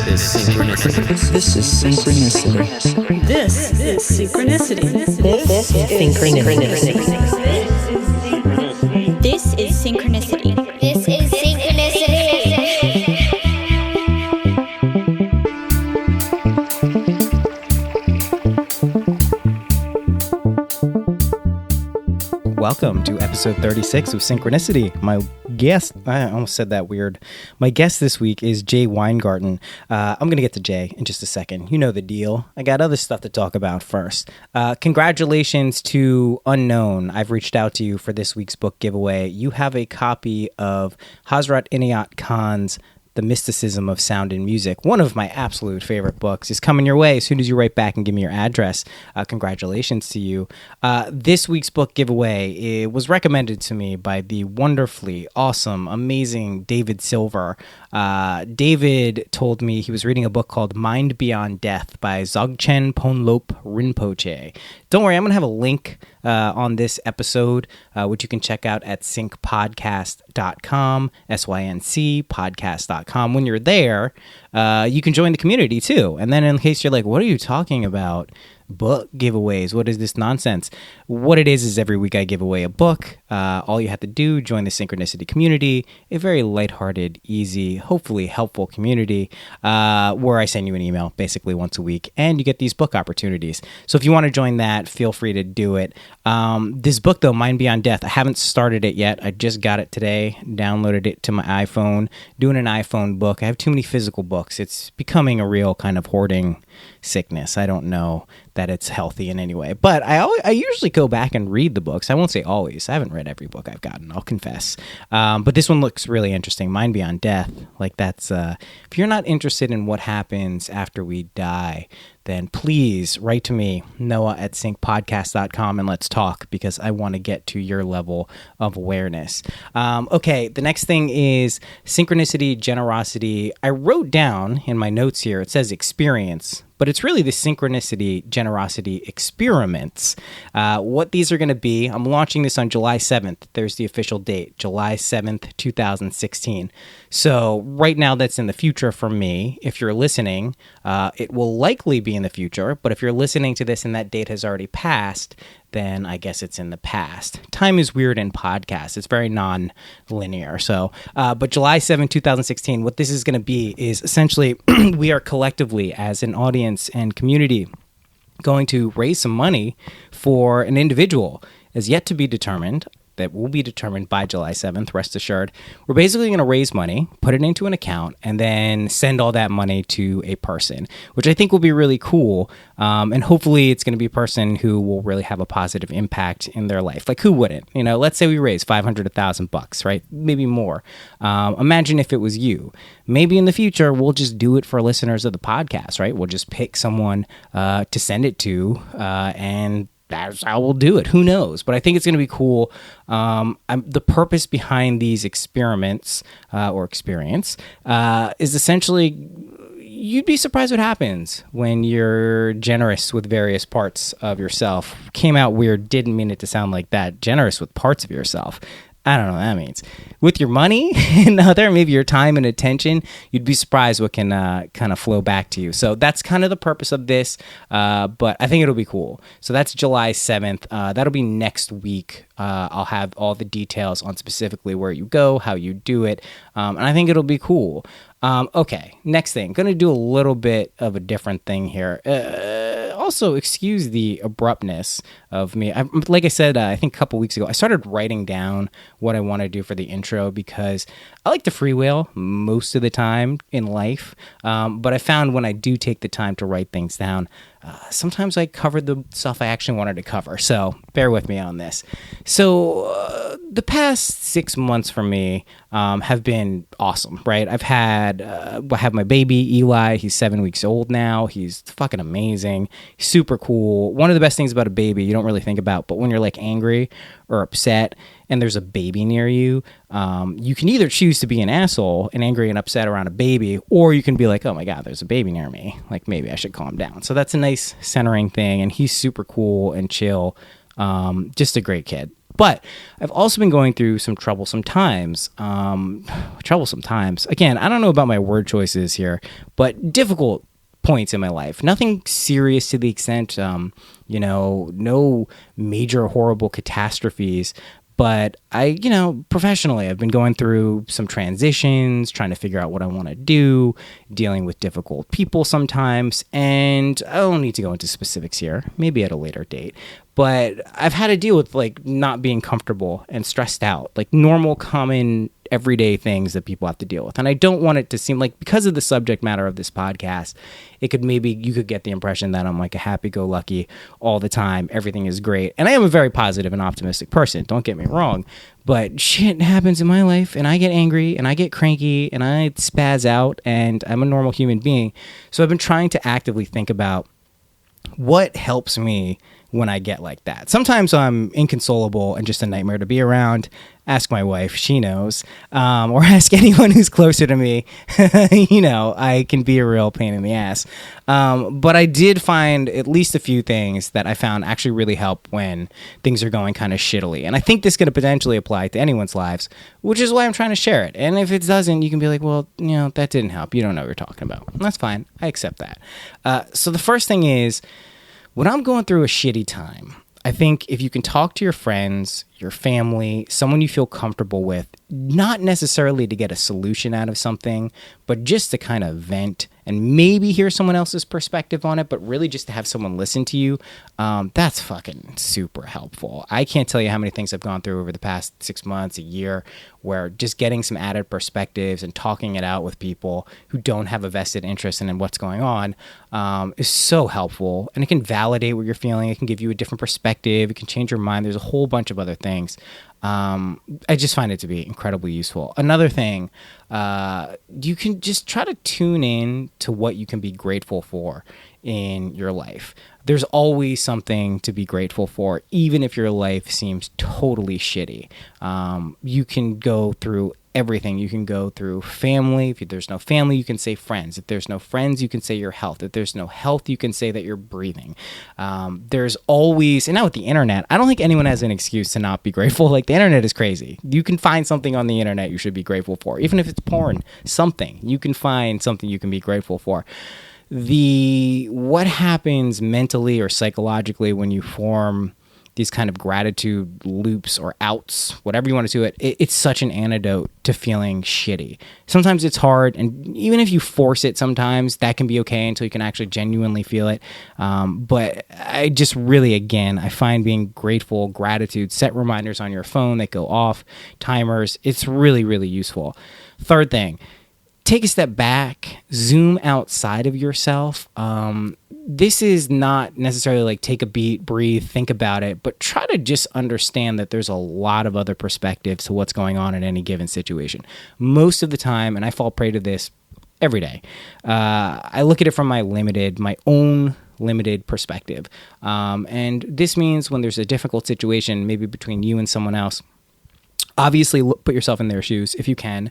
is Synchronicity. This is Synchronicity. This is Synchronicity. This is Synchronicity. This is Synchronicity. This is Synchronicity. Welcome to episode 36 of Synchronicity. My guest, I almost said that weird. My guest this week is Jay Weingarten. I'm going to get to Jay in just a second. You know the deal. I got other stuff to talk about first. Congratulations to Unknown. I've reached out to you for this week's book giveaway. You have a copy of Hazrat Inayat Khan's The Mysticism of Sound and Music. One of my absolute favorite books is coming your way as soon as you write back and give me your address. Congratulations to you. This week's book giveaway, it was recommended to me by the wonderfully awesome, amazing David Silver. David told me he was reading a book called Mind Beyond Death by Dzogchen Ponlop Rinpoche. Don't worry, I'm going to have a link on this episode, which you can check out at syncpodcast.com, SYNC podcast.com. When you're there, you can join the community too. And then in case you're like, what are you talking about? Book giveaways. What is this nonsense? What it is every week I give away a book. All you have to do, join the Synchronicity community, a very lighthearted, easy, hopefully helpful community where I send you an email basically once a week and you get these book opportunities. So if you want to join that, feel free to do it. This book though, Mind Beyond Death, I haven't started it yet. I just got it today, downloaded it to my iPhone, doing an iPhone book. I have too many physical books. It's becoming a real kind of hoarding sickness. I don't know that it's healthy in any way, but I usually go back and read the books. I won't say always. I haven't read every book I've gotten, I'll confess. But this one looks really interesting. Mind Beyond Death. Like that's, if you're not interested in what happens after we die, then please write to me, Noah at syncpodcast.com, and let's talk because I want to get to your level of awareness. Okay, the next thing is synchronicity, generosity. I wrote down in my notes here, it says experience, but it's really the synchronicity, generosity experiments. What these are going to be, I'm launching this on July 7th. There's the official date, July 7th, 2016. So right now that's in the future for me. If you're listening, it will likely be in the future, but if you're listening to this and that date has already passed, then I guess it's in the past. Time is weird in podcasts. It's very non-linear. So, but July 7, 2016, what this is going to be is essentially we are collectively as an audience and community going to raise some money for an individual as yet to be determined. That will be determined by July 7th, rest assured. We're basically going to raise money, put it into an account, and then send all that money to a person, which I think will be really cool. And hopefully it's going to be a person who will really have a positive impact in their life. Like who wouldn't? You know, let's say we raise $500, $1,000, right? Maybe more. Imagine if it was you. Maybe in the future, we'll just do it for listeners of the podcast, right? We'll just pick someone to send it to and that's how we'll do it. Who knows? But I think it's going to be cool. The purpose behind these experiments or experience is essentially you'd be surprised what happens when you're generous with various parts of yourself. Came out weird. Didn't mean it to sound like that. Generous with parts of yourself. I don't know what that means. With your money and other, maybe your time and attention, you'd be surprised what can kind of flow back to you. So that's kind of the purpose of this, but I think it'll be cool. So that's July 7th. That'll be next week. I'll have all the details on specifically where you go, how you do it, and I think it'll be cool. Okay, next thing. Going to do a little bit of a different thing here. Also, excuse the abruptness of me. Like I said, I think a couple weeks ago, I started writing down what I want to do for the intro because I like to freewheel most of the time in life. But I found when I do take the time to write things down, sometimes I covered the stuff I actually wanted to cover. So bear with me on this. So the past 6 months for me have been awesome, right? I have my baby, Eli. He's 7 weeks old now. He's fucking amazing. He's super cool. One of the best things about a baby you don't really think about, but when you're like angry or upset and there's a baby near you, you can either choose to be an asshole and angry and upset around a baby, or you can be like, oh my God, there's a baby near me. Like maybe I should calm down. So that's a nice centering thing. And he's super cool and chill. Just a great kid. But I've also been going through some troublesome times. Troublesome times. Again, I don't know about my word choices here, but difficult points in my life. Nothing serious to the extent, no major horrible catastrophes. But professionally, I've been going through some transitions, trying to figure out what I want to do, dealing with difficult people sometimes. And I don't need to go into specifics here, maybe at a later date. But I've had to deal with not being comfortable and stressed out, normal, common, everyday things that people have to deal with. And I don't want it to seem like, because of the subject matter of this podcast, you could get the impression that I'm a happy-go-lucky all the time. Everything is great. And I am a very positive and optimistic person. Don't get me wrong. But shit happens in my life, and I get angry, and I get cranky, and I spaz out, and I'm a normal human being. So I've been trying to actively think about what helps me when I get like that. Sometimes I'm inconsolable and just a nightmare to be around. Ask my wife, she knows. Or ask anyone who's closer to me. I can be a real pain in the ass. But I did find at least a few things that I found actually really help when things are going kind of shittily. And I think this is going to potentially apply to anyone's lives, which is why I'm trying to share it. And if it doesn't, you can be like, well, that didn't help. You don't know what you're talking about. And that's fine. I accept that. So the first thing is, when I'm going through a shitty time, I think if you can talk to your friends, your family, someone you feel comfortable with, not necessarily to get a solution out of something, but just to kind of vent and maybe hear someone else's perspective on it, but really just to have someone listen to you, that's fucking super helpful. I can't tell you how many things I've gone through over the past 6 months, a year, where just getting some added perspectives and talking it out with people who don't have a vested interest in what's going on is so helpful. And it can validate what you're feeling. It can give you a different perspective. It can change your mind. There's a whole bunch of other things. I just find it to be incredibly useful. Another thing, you can just try to tune in to what you can be grateful for in your life. There's always something to be grateful for, even if your life seems totally shitty. You can go through everything. You can go through family. If there's no family, you can say friends. If there's no friends, you can say your health. If there's no health, you can say that you're breathing. There's always, and now with the internet, I don't think anyone has an excuse to not be grateful. The internet is crazy. You can find something on the internet you should be grateful for. Even if it's porn, something. You can find something you can be grateful for. What happens mentally or psychologically when you form these kind of gratitude loops or outs, whatever you want to do it's such an antidote to feeling shitty. Sometimes it's hard, and even if you force it sometimes, that can be okay until you can actually genuinely feel it. But I just really, again, I find being grateful, gratitude, set reminders on your phone that go off, timers, it's really, really useful. Third thing, take a step back, zoom outside of yourself. This is not necessarily take a beat, breathe, think about it, but try to just understand that there's a lot of other perspectives to what's going on in any given situation. Most of the time, and I fall prey to this every day, I look at it from my own limited perspective. And this means when there's a difficult situation, maybe between you and someone else, obviously put yourself in their shoes if you can.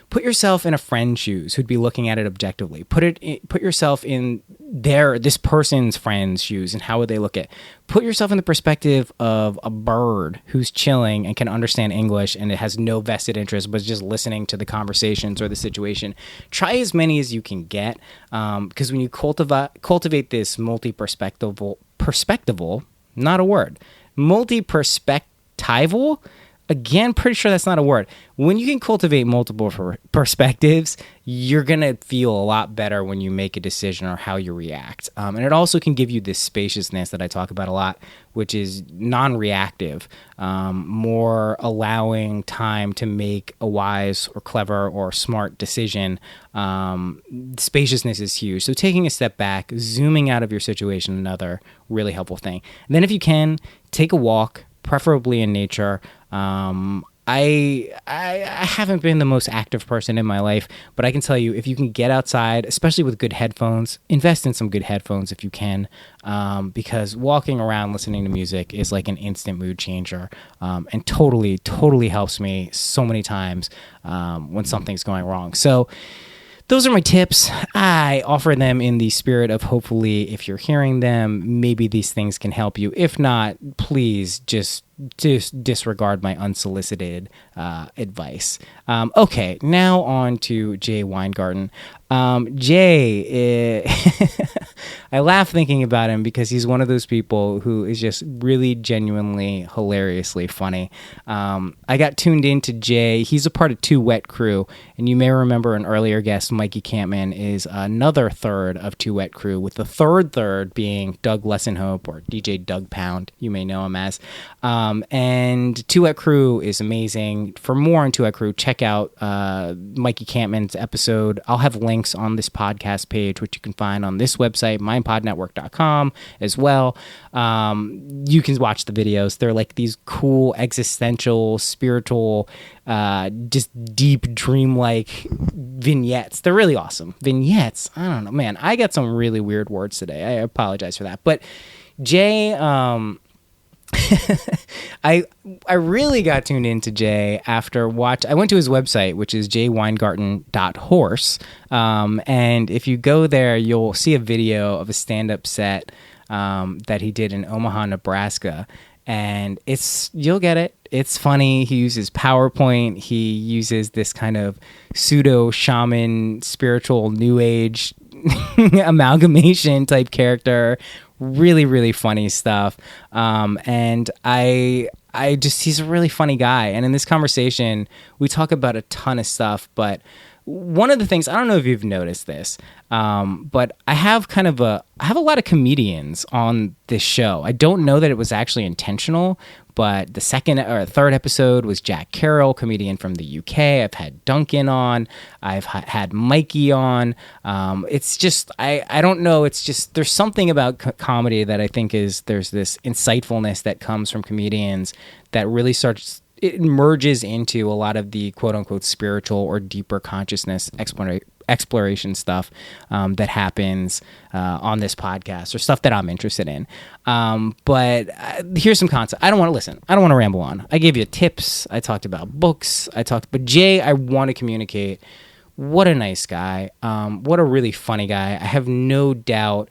Put yourself in a friend's shoes who'd be looking at it objectively. Put yourself in this person's friend's shoes, and how would they look at it? Put yourself in the perspective of a bird who's chilling and can understand English and it has no vested interest but is just listening to the conversations or the situation. Try as many as you can get, because when you cultivate this multi-perspectival, not a word, multi-perspectival. Again, pretty sure that's not a word. When you can cultivate multiple perspectives, you're going to feel a lot better when you make a decision or how you react. And it also can give you this spaciousness that I talk about a lot, which is non-reactive, more allowing time to make a wise or clever or smart decision. Spaciousness is huge. So taking a step back, zooming out of your situation, another really helpful thing. And then if you can, take a walk, preferably in nature. I haven't been the most active person in my life, but I can tell you, if you can get outside, especially with good headphones, invest in some good headphones if you can, because walking around listening to music is like an instant mood changer, and totally helps me so many times when something's going wrong. So those are my tips. I offer them in the spirit of hopefully if you're hearing them, maybe these things can help you. If not, please just disregard my unsolicited advice. Okay, now on to Jay Weingarten. Jay, I laugh thinking about him because he's one of those people who is just really genuinely hilariously funny. I got tuned into Jay. He's a part of Two Wet Crew, and you may remember an earlier guest, Mikey Campman, is another third of Two Wet Crew, with the third being Doug Lessenhope, or DJ Doug Pound, you may know him as. And Two Wet Crew is amazing. For more on Two Wet Crew, check out Mikey Campman's episode. I'll have links on this podcast page, which you can find on this website, mindpodnetwork.com as well. You can watch the videos. They're like these cool, existential, spiritual, just deep, dreamlike vignettes. They're really awesome. Vignettes. I don't know, man. I got some really weird words today. I apologize for that. But Jay, I really got tuned into Jay after I went to his website, which is jweingarten.horse. And if you go there, you'll see a video of a stand-up set that he did in Omaha, Nebraska. And you'll get it. It's funny. He uses PowerPoint. He uses this kind of pseudo shaman, spiritual new age amalgamation type character. Really, really funny stuff. And he's a really funny guy. And in this conversation, we talk about a ton of stuff, but one of the things, I don't know if you've noticed this, but I have a lot of comedians on this show. I don't know that it was actually intentional, but the second or third episode was Jack Carroll, comedian from the UK. I've had Duncan on. I've had Mikey on. It's just, I don't know. It's just, there's something about comedy that I think there's this insightfulness that comes from comedians that really it merges into a lot of the quote unquote spiritual or deeper consciousness exploration stuff that happens on this podcast, or stuff that I'm interested in. But here's some concept. I don't want to ramble on. I gave you tips. I talked about books. but Jay, I want to communicate. What a nice guy. What a really funny guy. I have no doubt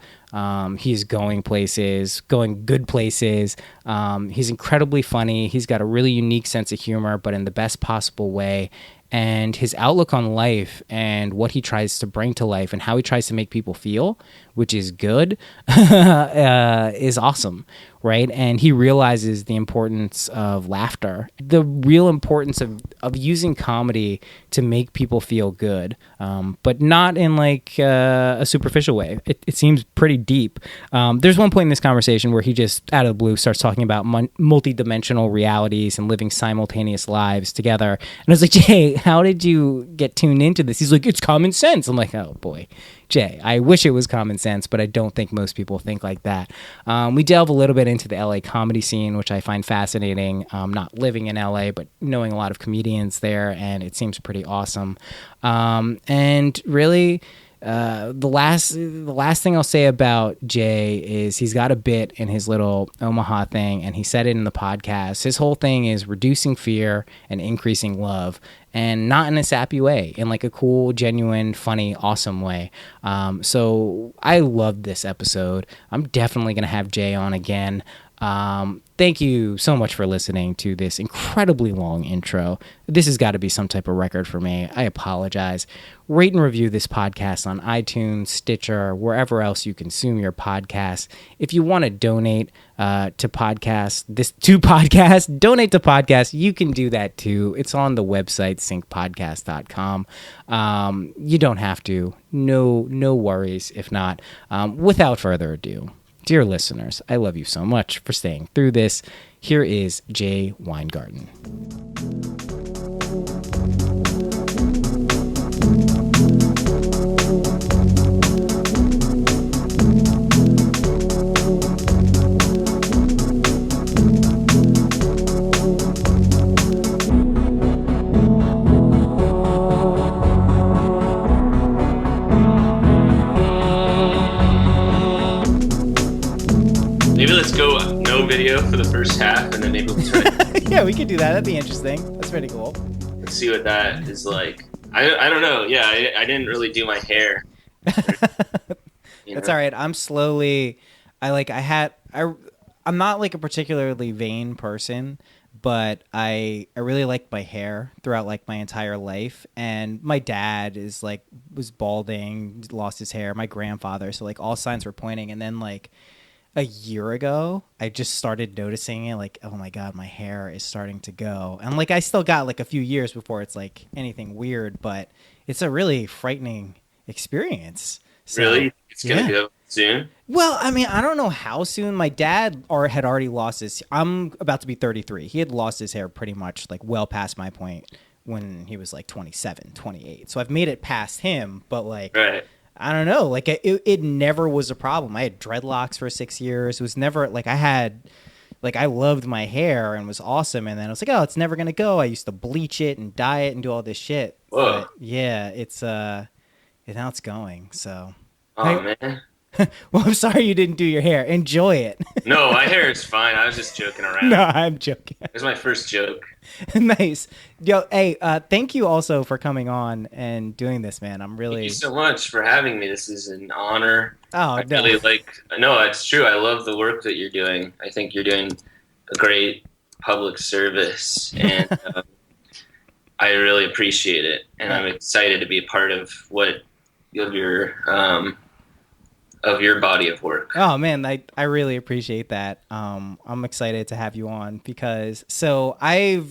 he's going good places. He's incredibly funny. He's got a really unique sense of humor, but in the best possible way. And his outlook on life and what he tries to bring to life and how he tries to make people feel, which is good, is awesome, right? And he realizes the importance of laughter, the real importance of using comedy to make people feel good, but not in like a superficial way. It seems pretty deep. There's one point in this conversation where he just out of the blue starts talking about multidimensional realities and living simultaneous lives together. And I was like, Jay, how did you get tuned into this? He's like, it's common sense. I'm like, oh boy, Jay, I wish it was common sense, but I don't think most people think like that. We delve a little bit into the L.A. comedy scene, which I find fascinating. Not living in L.A., but knowing a lot of comedians there, and it seems pretty awesome. And really, the last thing I'll say about Jay is he's got a bit in his little Omaha thing, and he said it in the podcast. His whole thing is reducing fear and increasing love, and not in a sappy way, in like a cool, genuine, funny, awesome way. So I loved this episode. I'm definitely going to have Jay on again. Thank you so much for listening to this incredibly long intro. This has got to be some type of record for me. I apologize. Rate and review this podcast on iTunes, Stitcher, wherever else you consume your podcasts. If you want to donate donate to podcasts, you can do that too. It's on the website, syncpodcast.com. You don't have to. No worries if not. Without further ado, dear listeners, I love you so much for staying through this. Here is Jay Weingarten. Maybe let's go no video for the first half, and then maybe we'll try. Yeah, we could do that. That'd be interesting. That's pretty cool. Let's see what that is like. I don't know. Yeah, I didn't really do my hair. That's all right. I'm slowly. I'm not like a particularly vain person, but I really like my hair throughout like my entire life. And my dad was balding, lost his hair. My grandfather, so like all signs were pointing. And then like a year ago, I just started noticing it. Like, oh my god, my hair is starting to go. And like I still got like a few years before it's like anything weird, but it's a really frightening experience. So, Really? It's gonna go soon? well, I mean, I don't know how soon. My dad had already lost his. I'm about to be 33. He had lost his hair pretty much like well past my point when he was like 27, 28. So I've made it past him, but like, Right. I don't know. Like it never was a problem. I had dreadlocks for 6 years. It was never like I loved my hair and was awesome. And then I was like, oh, it's never going to go. I used to bleach it and dye it and do all this shit. Whoa. But yeah, now it's going. So. Oh, man. Well, I'm sorry you didn't do your hair. Enjoy it. No, my hair is fine. I was just joking around. No, I'm joking. It was my first joke. Nice. Yo, hey, thank you also for coming on and doing this, man. I'm really... Thank you so much for having me. This is an honor. Oh, no. No, it's true. I love the work that you're doing. I think you're doing a great public service, and I really appreciate it. And I'm excited to be a part of your body of work. Oh man, I really appreciate that. I'm excited to have you on because I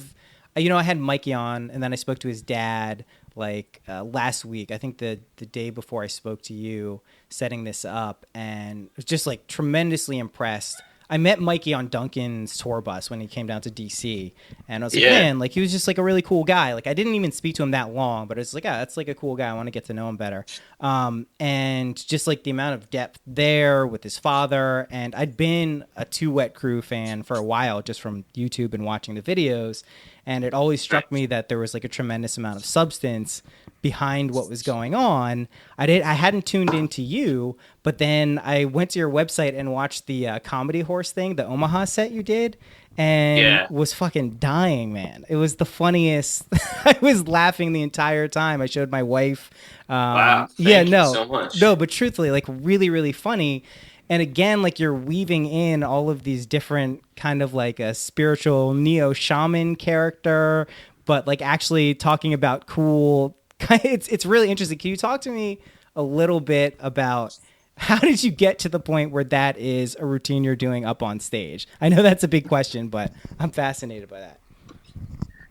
had Mikey on and then I spoke to his dad like last week. I think the day before I spoke to you setting this up, and was just like tremendously impressed. I met Mikey on Duncan's tour bus when he came down to DC, and I was like, man, like he was just like a really cool guy. Like I didn't even speak to him that long, but it's like, that's like a cool guy. I want to get to know him better. And just like the amount of depth there with his father, and I'd been a Two Wet Crew fan for a while just from YouTube and watching the videos, and it always struck me that there was like a tremendous amount of substance behind what was going on. I hadn't tuned into you, but then I went to your website and watched the Comedy Horse thing, the Omaha set you did, and was fucking dying, man. It was the funniest. I was laughing the entire time. I showed my wife. Wow. Thank you so much. No, but truthfully, like really, really funny. And again, like you're weaving in all of these different kind of like a spiritual neo-shaman character, but like actually talking about cool. It's really interesting. Can you talk to me a little bit about how did you get to the point where that is a routine you're doing up on stage? I know that's a big question, but I'm fascinated by that.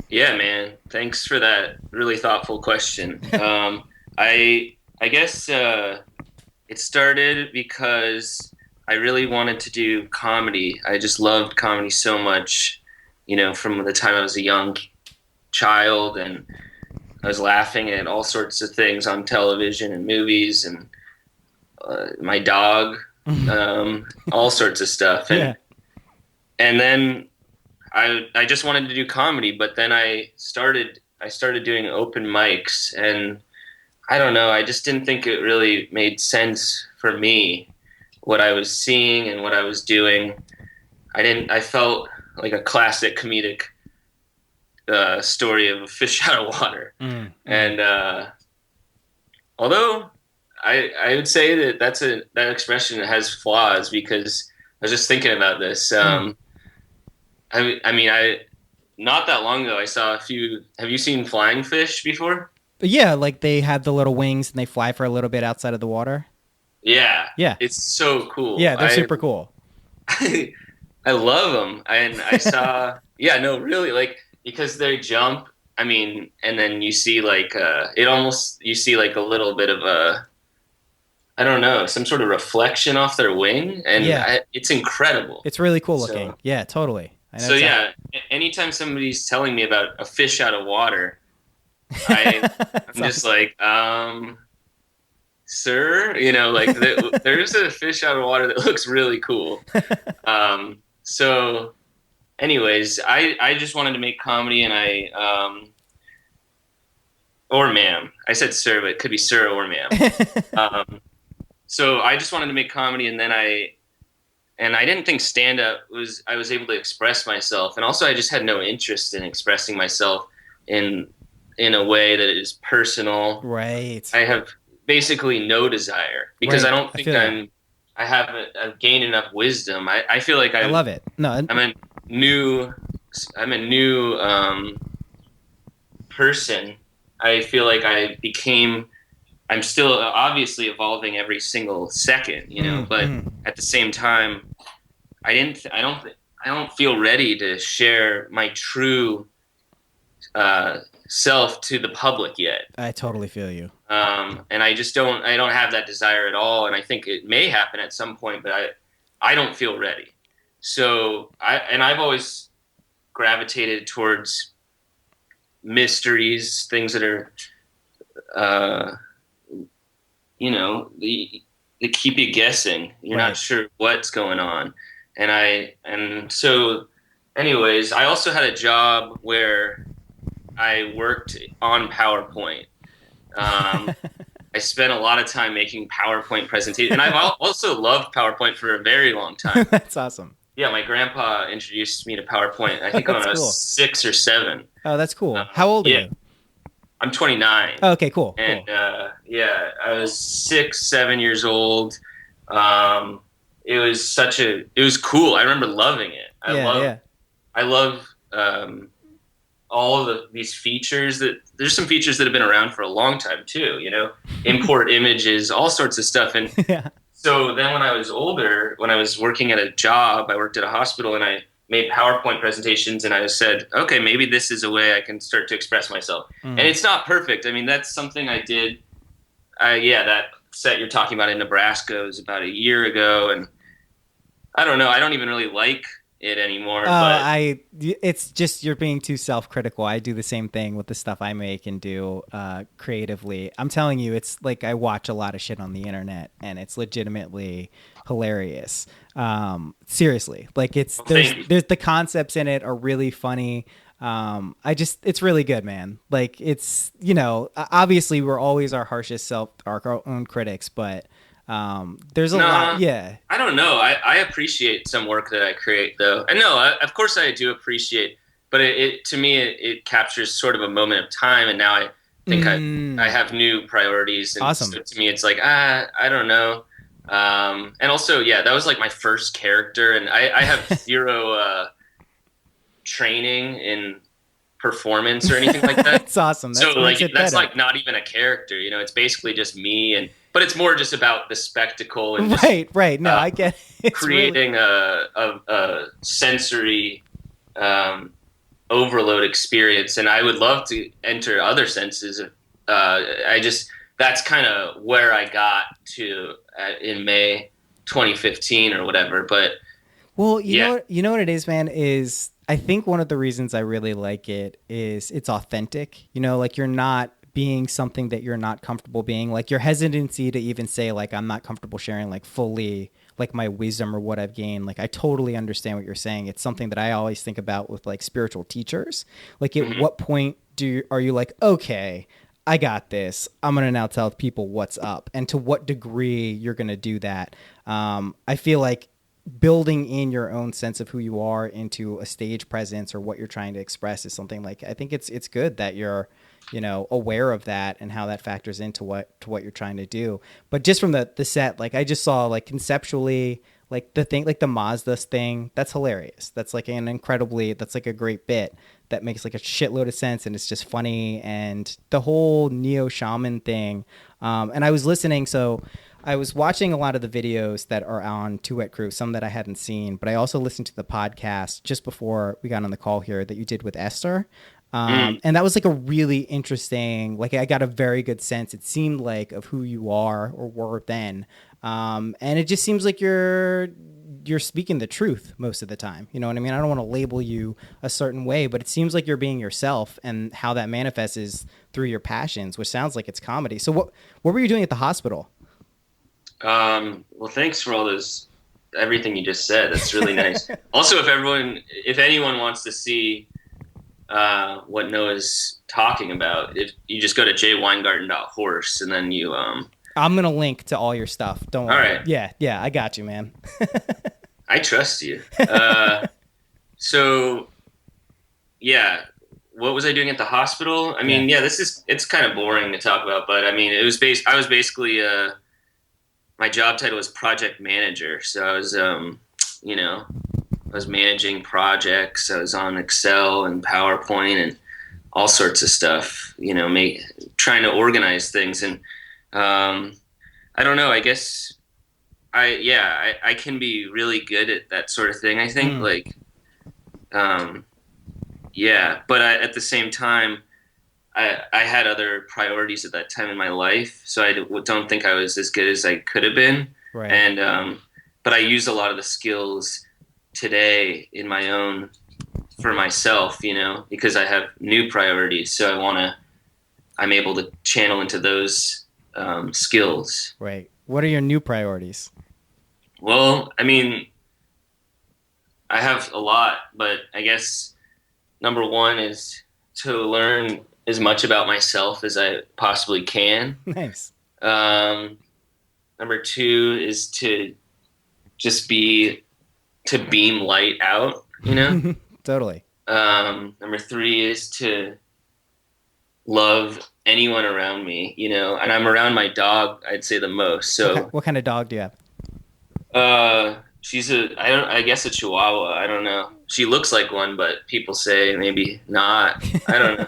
Yeah, man. Thanks for that really thoughtful question. I guess it started because I really wanted to do comedy. I just loved comedy so much, from the time I was a young child, and I was laughing at all sorts of things on television and movies, and my dog, all sorts of stuff. And then I just wanted to do comedy, but then I started doing open mics, and I don't know, I just didn't think it really made sense for me, what I was seeing and what I was doing. I felt like a classic comedic story of a fish out of water. And although I would say that that expression has flaws, because I was just thinking about this. I mean, not that long ago I saw a few. Have you seen flying fish before? Yeah, like they have the little wings and they fly for a little bit outside of the water. Yeah. Yeah. It's so cool. Yeah, they're super cool. I love them. And I saw, really, like, because they jump, I mean, and then you see like, you see like a little bit of I don't know, some sort of reflection off their wing. And it's incredible. It's really cool looking. So, yeah, totally. Anytime somebody's telling me about a fish out of water, I'm just like, sir, like there's a fish out of water that looks really cool. So anyways, I just wanted to make comedy, and or ma'am, I said sir, but it could be sir or ma'am. So I just wanted to make comedy, and then I didn't think stand-up I was able to express myself. And also I just had no interest in expressing myself in in a way that is personal. Right. I have basically no desire because Right. I don't I think feel that. I've gained enough wisdom. I feel like I love it. No, I'm a new person. I feel like I'm still obviously evolving every single second, but at the same time, I don't feel ready to share my true self to the public yet. I totally feel you. And I don't have that desire at all. And I think it may happen at some point, but I don't feel ready. So I've always gravitated towards mysteries, things that are, they keep you guessing. You're Right. not sure what's going on. And so anyways, I also had a job where I worked on PowerPoint. I spent a lot of time making PowerPoint presentations, and I've also loved PowerPoint for a very long time. That's awesome. Yeah, my grandpa introduced me to PowerPoint. I think when I was cool. 6 or 7. Oh, that's cool. How old are yeah. you? I'm 29. Oh, okay, cool. And cool. I was 6, 7 years old. It was cool. I remember loving it. I love all of these features there's some features that have been around for a long time too, import images, all sorts of stuff. And Yeah. so then when I was older, when I was working at a job, I worked at a hospital and I made PowerPoint presentations and I said, okay, maybe this is a way I can start to express myself. And it's not perfect. I mean, that's something I did. That set you're talking about in Nebraska was about a year ago. And I don't know. I don't even really like it anymore. It's just you're being too self-critical. I do the same thing with the stuff I make and do creatively. I'm telling you, it's like I watch a lot of shit on the internet and it's legitimately hilarious. Seriously, like there's the concepts in it are really funny. It's really good, man. Like it's, obviously we're always our harshest self, our own critics, but there's a lot. Yeah. I don't know. I appreciate some work that I create though. And no, of course I do appreciate, but it to me, it captures sort of a moment of time. And now I think I have new priorities. And awesome. So to me, it's like, I don't know. And also, that was like my first character and I have zero, training in performance or anything like that. That's awesome. That's like not even a character, it's basically just me but it's more just about the spectacle and right. No, I get it. Creating a sensory overload experience, and I would love to enter other senses. That's kind of where I got to in May 2015 or whatever. But you know what it is, man, is I think one of the reasons I really like it is it's authentic. Like you're not being something that you're not comfortable being. Like your hesitancy to even say like I'm not comfortable sharing like fully like my wisdom or what I've gained. Like I totally understand what you're saying. It's something that I always think about with like spiritual teachers. Like at what point are you like, okay, I got this. I'm going to now tell people what's up, and to what degree you're going to do that. I feel like building in your own sense of who you are into a stage presence or what you're trying to express is something like, I think it's good that you're, aware of that and how that factors into what you're trying to do. But just from the set, like I just saw like conceptually, like the thing, like the Mazda's thing, that's hilarious. That's like that's like a great bit that makes like a shitload of sense. And it's just funny. And the whole neo shaman thing. And I was listening. So I was watching a lot of the videos that are on Two Wet Crew, some that I hadn't seen, but I also listened to the podcast just before we got on the call here that you did with Esther. And that was like a really interesting, like I got a very good sense, it seemed like, of who you are or were then. And it just seems like you're speaking the truth most of the time. You know what I mean? I don't want to label you a certain way, but it seems like you're being yourself, and how that manifests is through your passions, which sounds like it's comedy. So what were you doing at the hospital? Well, thanks for everything you just said. That's really nice. Also, if anyone wants to see what Noah's talking about, if you just go to jweingarten.horse and then you I'm gonna link to all your stuff. Don't worry. All right. Yeah, I got you, man. I trust you. So yeah, what was I doing at the hospital? I mean, it's kind of boring to talk about, but I mean, I was basically, my job title was project manager. So I was, you know, I was managing projects. I was on Excel and PowerPoint and all sorts of stuff, you know, trying to organize things. And, I don't know, I guess I can be really good at that sort of thing. I think but at the same time, I had other priorities at that time in my life. So I don't think I was as good as I could have been. Right. And, but I use a lot of the skills today for myself, you know, because I have new priorities. So I'm able to channel into those, skills. Right. What are your new priorities? Well, I mean, I have a lot, but I guess number one is to learn as much about myself as I possibly can. Nice. Number two is to just beam light out, you know? Totally. Number three is to love anyone around me, you know, and I'm around my dog, I'd say the most. So What kind of dog do you have? She's I guess a chihuahua. I don't know. She looks like one, but people say maybe not. I don't know.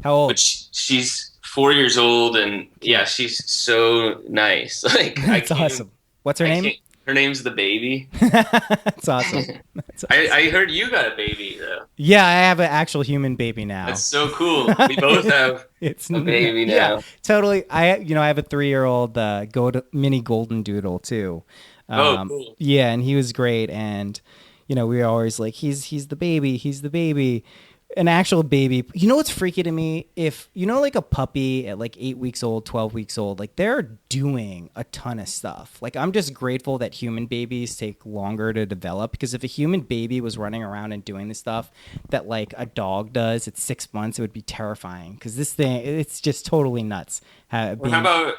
How old? But she's 4 years old, and yeah, she's so nice. Like, That's awesome. What's her name? Her name's the baby. That's awesome. I heard you got a baby though. Yeah, I have an actual human baby now. That's so cool. We both have a baby now. Yeah, totally. I have a 3-year-old mini golden doodle too. Cool. Yeah, and he was great, and we were always like, he's the baby. An actual baby. You know what's freaky to me? If like a puppy at like 8 weeks old, 12 weeks old, like they're doing a ton of stuff. Like I'm just grateful that human babies take longer to develop, because if a human baby was running around and doing the stuff that like a dog does at 6 months, it would be terrifying, because this thing, it's just totally nuts. How about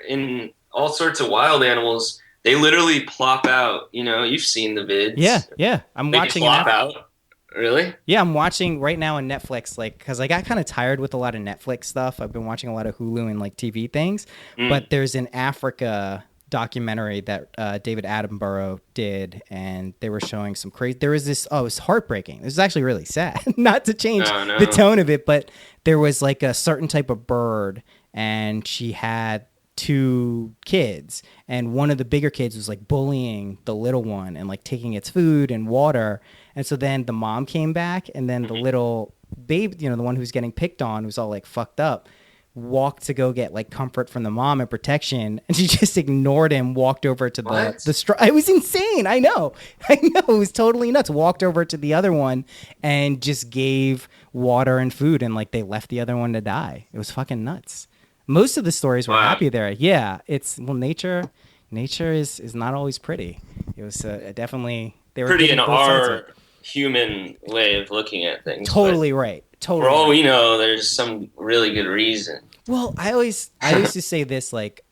in all sorts of wild animals, they literally plop out, you've seen the vids. Yeah. I'm watching plop out. Really? Yeah, I'm watching right now on Netflix, like, because I got kind of tired with a lot of Netflix stuff. I've been watching a lot of Hulu and like TV things, but there's an Africa documentary that David Attenborough did, and they were showing some crazy. There was this. Oh, it was heartbreaking. This is actually really sad. Not to change the tone of it, but there was like a certain type of bird, and she had 2 kids, and one of the bigger kids was like bullying the little one and like taking its food and water. And so then the mom came back, and then the little baby, the one who's getting picked on, who's all like fucked up, walked to go get like comfort from the mom and protection, and she just ignored him, walked over to the straw. It was insane. I know. It was totally nuts. Walked over to the other one and just gave water and food, and like they left the other one to die. It was fucking nuts. Most of the stories were happy there. Yeah, nature is not always pretty. It was definitely, they were pretty in our human way of looking at things. Totally right. Totally. For all we know, there's some really good reason. Well, I used to say this, like,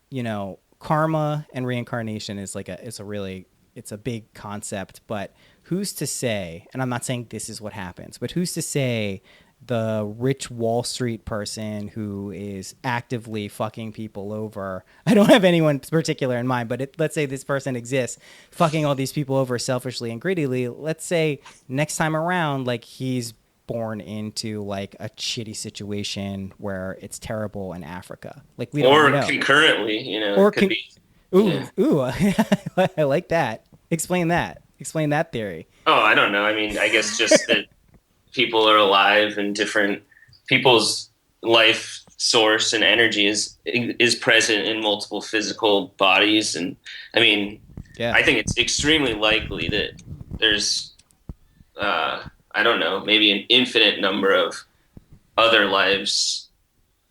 karma and reincarnation is like it's a big concept, but who's to say, and I'm not saying this is what happens, but who's to say the rich Wall Street person who is actively fucking people over, I don't have anyone particular in mind, but let's say this person exists, fucking all these people over selfishly and greedily. Let's say next time around, like, he's born into like a shitty situation where it's terrible in Africa. Like, we don't know. Concurrently, or could be. Ooh, I like that. Explain that theory. Oh, I don't know. I mean, I guess just that people are alive, and different people's life source and energy is present in multiple physical bodies. And I mean, I think it's extremely likely that there's, I don't know, maybe an infinite number of other lives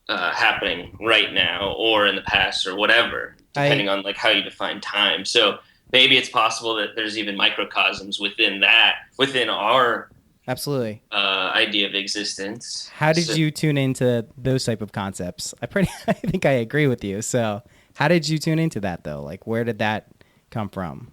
happening right now or in the past or whatever, depending on like how you define time. So maybe it's possible that there's even microcosms within our absolutely idea of existence. How did you tune into those type of concepts? I think I agree with you. So how did you tune into that though? Like, where did that come from?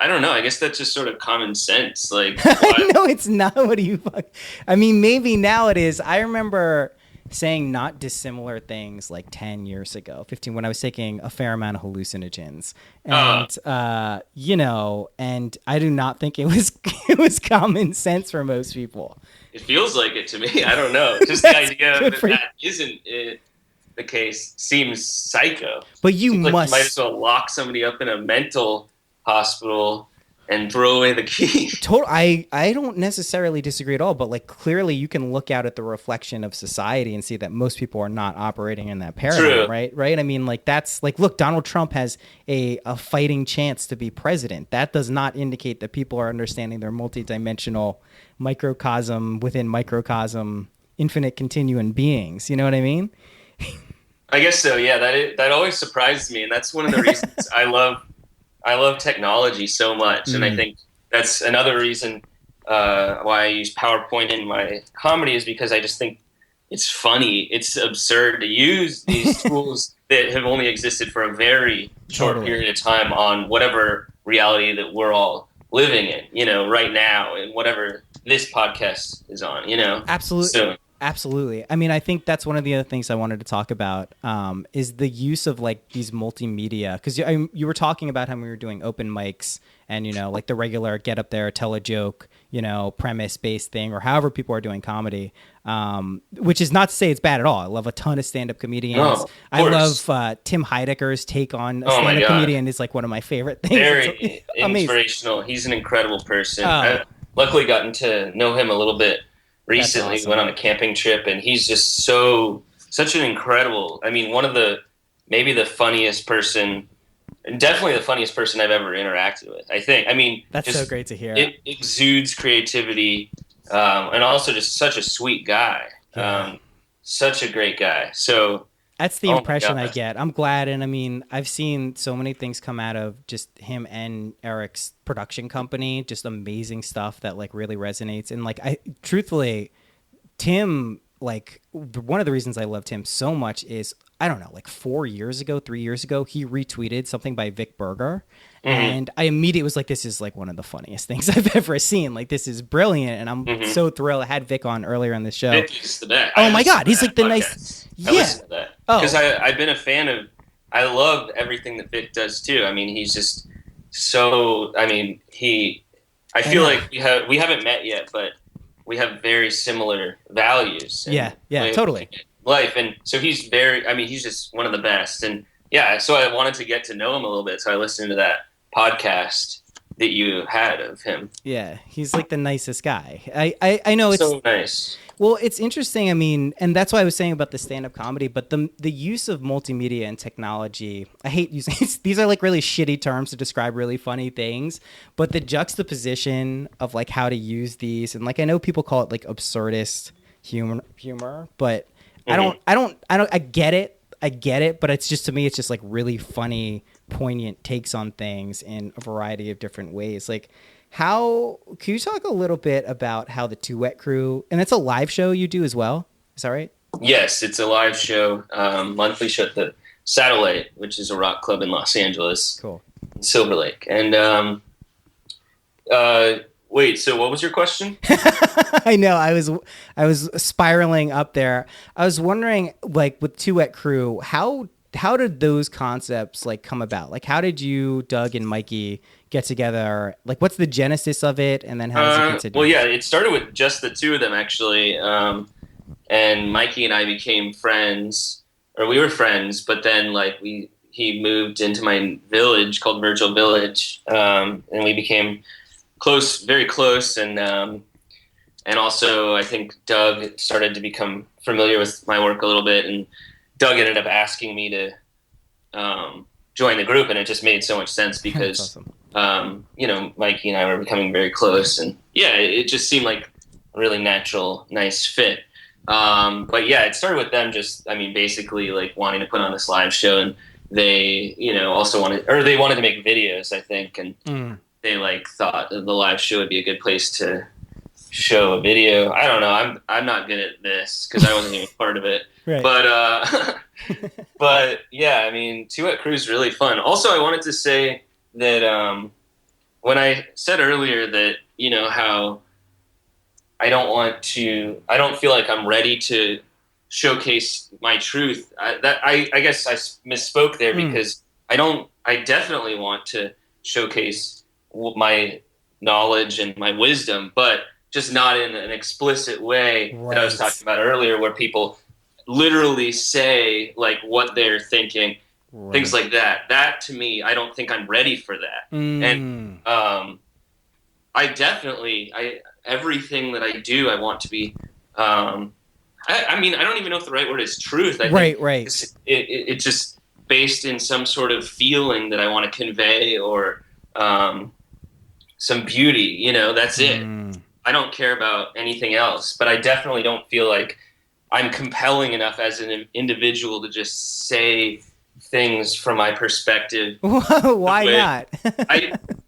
I don't know. I guess that's just sort of common sense. Like, No, it's not. What do you fuck? I mean, maybe now it is. I remember saying not dissimilar things like 10 years ago, 15, when I was taking a fair amount of hallucinogens. And, you know, and I do not think it was it was common sense for most people. It feels like it to me. I don't know. Just the idea that isn't the case seems psycho. But you seems must. Like you might as well lock somebody up in a mental hospital and throw away the key. I don't necessarily disagree at all, but like clearly you can look out at the reflection of society and see that most people are not operating in that paradigm, right? Right? I mean, like that's like, look, Donald Trump has a fighting chance to be president. That does not indicate that people are understanding their multidimensional microcosm within microcosm, infinite continuum beings. You know what I mean? I guess so. Yeah, that always surprised me, and that's one of the reasons I love technology so much, and I think that's another reason why I use PowerPoint in my comedy is because I just think it's funny. It's absurd to use these tools that have only existed for a very short period of time on whatever reality that we're all living in, you know, right now, and whatever this podcast is on, you know. Absolutely. So, absolutely. I mean, I think that's one of the other things I wanted to talk about is the use of like these multimedia. Because you were talking about how we were doing open mics and, you know, like the regular get up there, tell a joke, you know, premise-based thing, or however people are doing comedy, which is not to say it's bad at all. I love a ton of stand-up comedians. I love Tim Heidecker's take on a stand-up comedian is like one of my favorite things. Very inspirational. He's an incredible person. I've luckily gotten to know him a little bit recently. Awesome. Went on a camping trip, and he's just such an incredible, I mean, maybe the funniest person, definitely the funniest person I've ever interacted with, I think. I mean, that's so great to hear. It exudes creativity, and also just such a sweet guy. Such a great guy. So that's the impression I get. I'm glad. And I mean, I've seen so many things come out of just him and Eric's production company, just amazing stuff that like really resonates. And like, truthfully, Tim, like one of the reasons I loved him so much is, I don't know, like 3 years ago, he retweeted something by Vic Berger. And I immediately was like, this is like one of the funniest things I've ever seen. Like, this is brilliant. And I'm so thrilled. I had Vic on earlier in the show. Vic is the best. Oh my God. He's like the nice. I listen to that. Because I've been a fan of, I love everything that Vic does too. I mean, he's just so, I mean, I feel like we haven't met yet, but we have very similar values. Yeah, totally. Life. And so he's just one of the best. And yeah, so I wanted to get to know him a little bit. So I listened to that podcast that you had of him. Yeah, he's like the nicest guy. I know it's so nice. Well, it's interesting. I mean, and that's why I was saying about the stand-up comedy, but the use of multimedia and technology, I hate using these are like really shitty terms to describe really funny things, but the juxtaposition of like how to use these, and like I know people call it like absurdist humor, but I get it, but it's just, to me, it's just like really funny, poignant takes on things in a variety of different ways. Like, can you talk a little bit about how the Two Wet Crew, and it's a live show you do as well, is that right? Yes, it's a live show, monthly show at the Satellite, which is a rock club in Los Angeles. Cool. Silver Lake. And wait, so what was your question? I know, I was spiraling up there. I was wondering, like, with Two Wet Crew, how did those concepts like come about? Like, how did you, Doug and Mikey, get together? Like, what's the genesis of it, and then how does it continue? Well, yeah, it started with just the two of them, actually. And Mikey and I became friends, or we were friends, but then like he moved into my village called Virgil Village, and we became close, very close, and also I think Doug started to become familiar with my work a little bit, and Doug ended up asking me to join the group, and it just made so much sense because, awesome. You know, Mikey and I were becoming very close, and yeah, it just seemed like a really natural, nice fit. But yeah, it started with them just, I mean, basically like wanting to put on this live show, and they, you know, also wanted to make videos, I think, and they like thought that the live show would be a good place to show a video. I don't know. I'm not good at this because I wasn't even part of it. Right. But yeah, I mean, Two Wet Crew is really fun. Also, I wanted to say that when I said earlier that, how I don't feel like I'm ready to showcase my truth. I guess I misspoke there because I definitely want to showcase my knowledge and my wisdom, but just not in an explicit way that I was talking about earlier, where people literally say like what they're thinking, things like that. That to me, I don't think I'm ready for that. And everything that I do, I want to be. I mean, I don't even know if the right word is truth. I think it's just based in some sort of feeling that I want to convey, or some beauty. That's it. I don't care about anything else. But I definitely don't feel like I'm compelling enough as an individual to just say things from my perspective. Why not?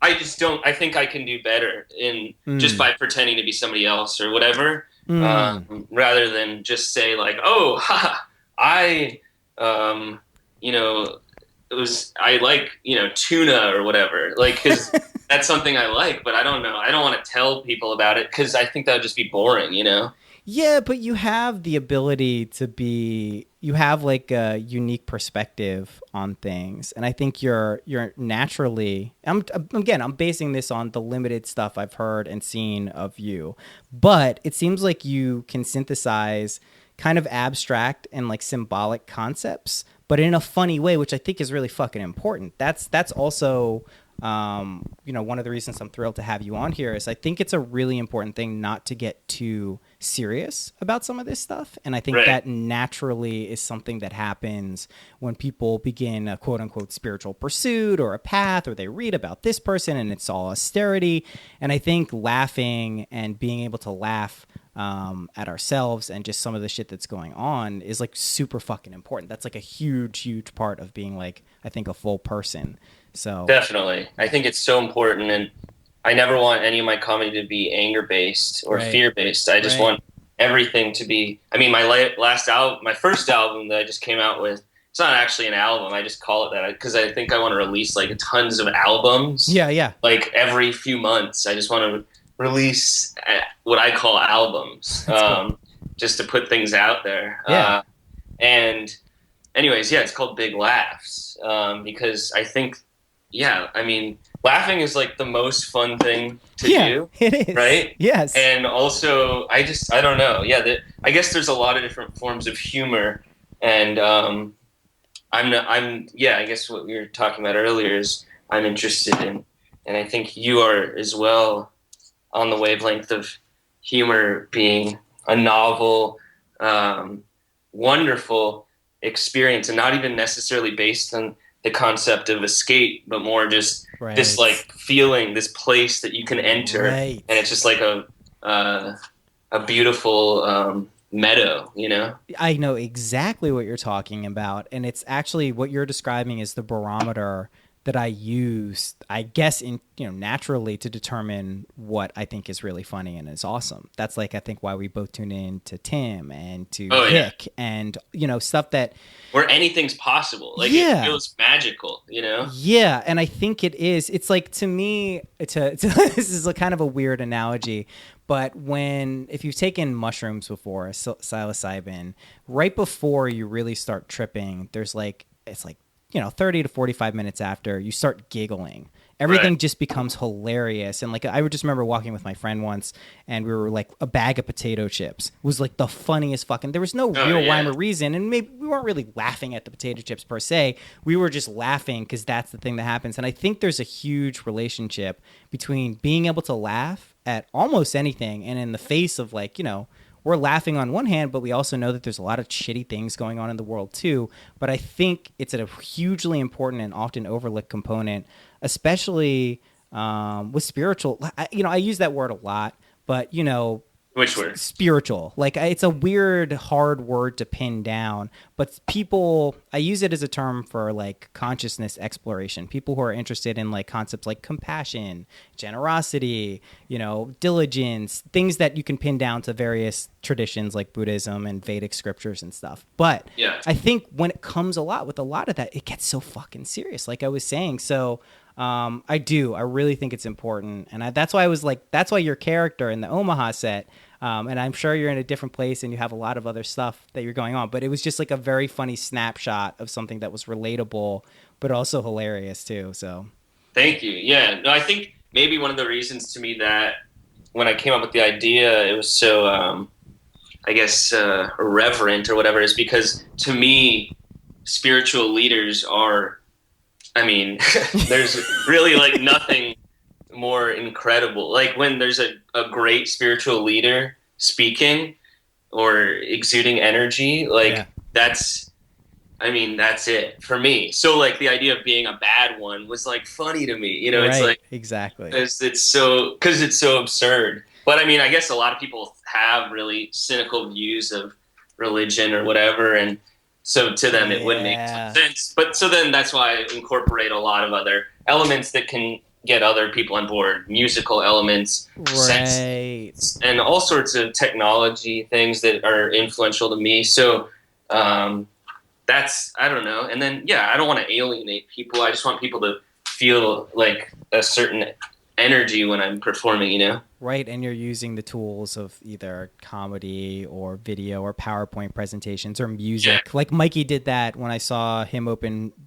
I just don't. I think I can do better in just by pretending to be somebody else or whatever, rather than just say like, "Oh, I like tuna or whatever." Like, because that's something I like, but I don't know. I don't want to tell people about it because I think that would just be boring. Yeah, but you have the ability you have like a unique perspective on things. And I think you're naturally, I'm basing this on the limited stuff I've heard and seen of you, but it seems like you can synthesize kind of abstract and like symbolic concepts, but in a funny way, which I think is really fucking important. That's also, one of the reasons I'm thrilled to have you on here is I think it's a really important thing not to get too serious about some of this stuff. And I think that naturally is something that happens when people begin a quote unquote spiritual pursuit or a path, or they read about this person and it's all austerity. And I think laughing and being able to laugh at ourselves and just some of the shit that's going on is like super fucking important. That's like a huge part of being like, I think, a full person. So definitely, I think it's so important, and I never want any of my comedy to be anger based or fear based. I just want everything to be. I mean, my first album that I just came out with, it's not actually an album. I just call it that because I think I want to release like tons of albums. Yeah. Like every few months, I just want to release what I call albums, just to put things out there. Yeah. And anyways, it's called Big Laughs because I think. Yeah, I mean, laughing is like the most fun thing to do. It is. Right? Yes. And also, I don't know. Yeah, I guess there's a lot of different forms of humor, and I guess what we were talking about earlier is I'm interested in, and I think you are as well, on the wavelength of humor being a novel, wonderful experience, and not even necessarily based on the concept of escape, but more just this like feeling, this place that you can enter, and it's just like a beautiful meadow, I know exactly what you're talking about, and it's actually what you're describing is the barometer that I use, I guess, in naturally to determine what I think is really funny and is awesome. That's like I think why we both tune in to Tim and to Vic and stuff that where anything's possible. Like it feels magical, Yeah, and I think it is. It's like to me, this is a kind of a weird analogy, but if you've taken mushrooms before, psilocybin, right before you really start tripping, there's like it's like 30 to 45 minutes after, you start giggling. Everything just becomes hilarious. And like, I would just remember walking with my friend once, and we were like, a bag of potato chips was like the funniest fucking, there was no real rhyme or reason. And maybe we weren't really laughing at the potato chips per se. We were just laughing because that's the thing that happens. And I think there's a huge relationship between being able to laugh at almost anything, and in the face of like, we're laughing on one hand, but we also know that there's a lot of shitty things going on in the world too. But I think it's a hugely important and often overlooked component, especially with spiritual. I use that word a lot, but which word? Spiritual. Like it's a weird, hard word to pin down, but people, I use it as a term for like consciousness exploration. People who are interested in like concepts like compassion, generosity, diligence, things that you can pin down to various traditions like Buddhism and Vedic scriptures and stuff. But I think when it comes with a lot of that, it gets so fucking serious, like I was saying. So I really think it's important. And that's why I was like, that's why your character in the Omaha set, and I'm sure you're in a different place and you have a lot of other stuff that you're going on, but it was just like a very funny snapshot of something that was relatable, but also hilarious too. So thank you. Yeah, no, I think maybe one of the reasons to me that when I came up with the idea, it was so, irreverent or whatever, is because to me, spiritual leaders are, there's really like nothing more incredible. Like when there's a great spiritual leader speaking or exuding energy, that's it for me. So like the idea of being a bad one was like funny to me, right, it's like, exactly. because it's so absurd. But I guess a lot of people have really cynical views of religion or whatever. And so to them, it wouldn't make sense. But so then that's why I incorporate a lot of other elements that can get other people on board, musical elements, sense, and all sorts of technology things that are influential to me. So that's, I don't know. And then, I don't want to alienate people. I just want people to feel like a certain energy when I'm performing, Right, and you're using the tools of either comedy or video or PowerPoint presentations or music. Yeah. Like Mikey did that when I saw him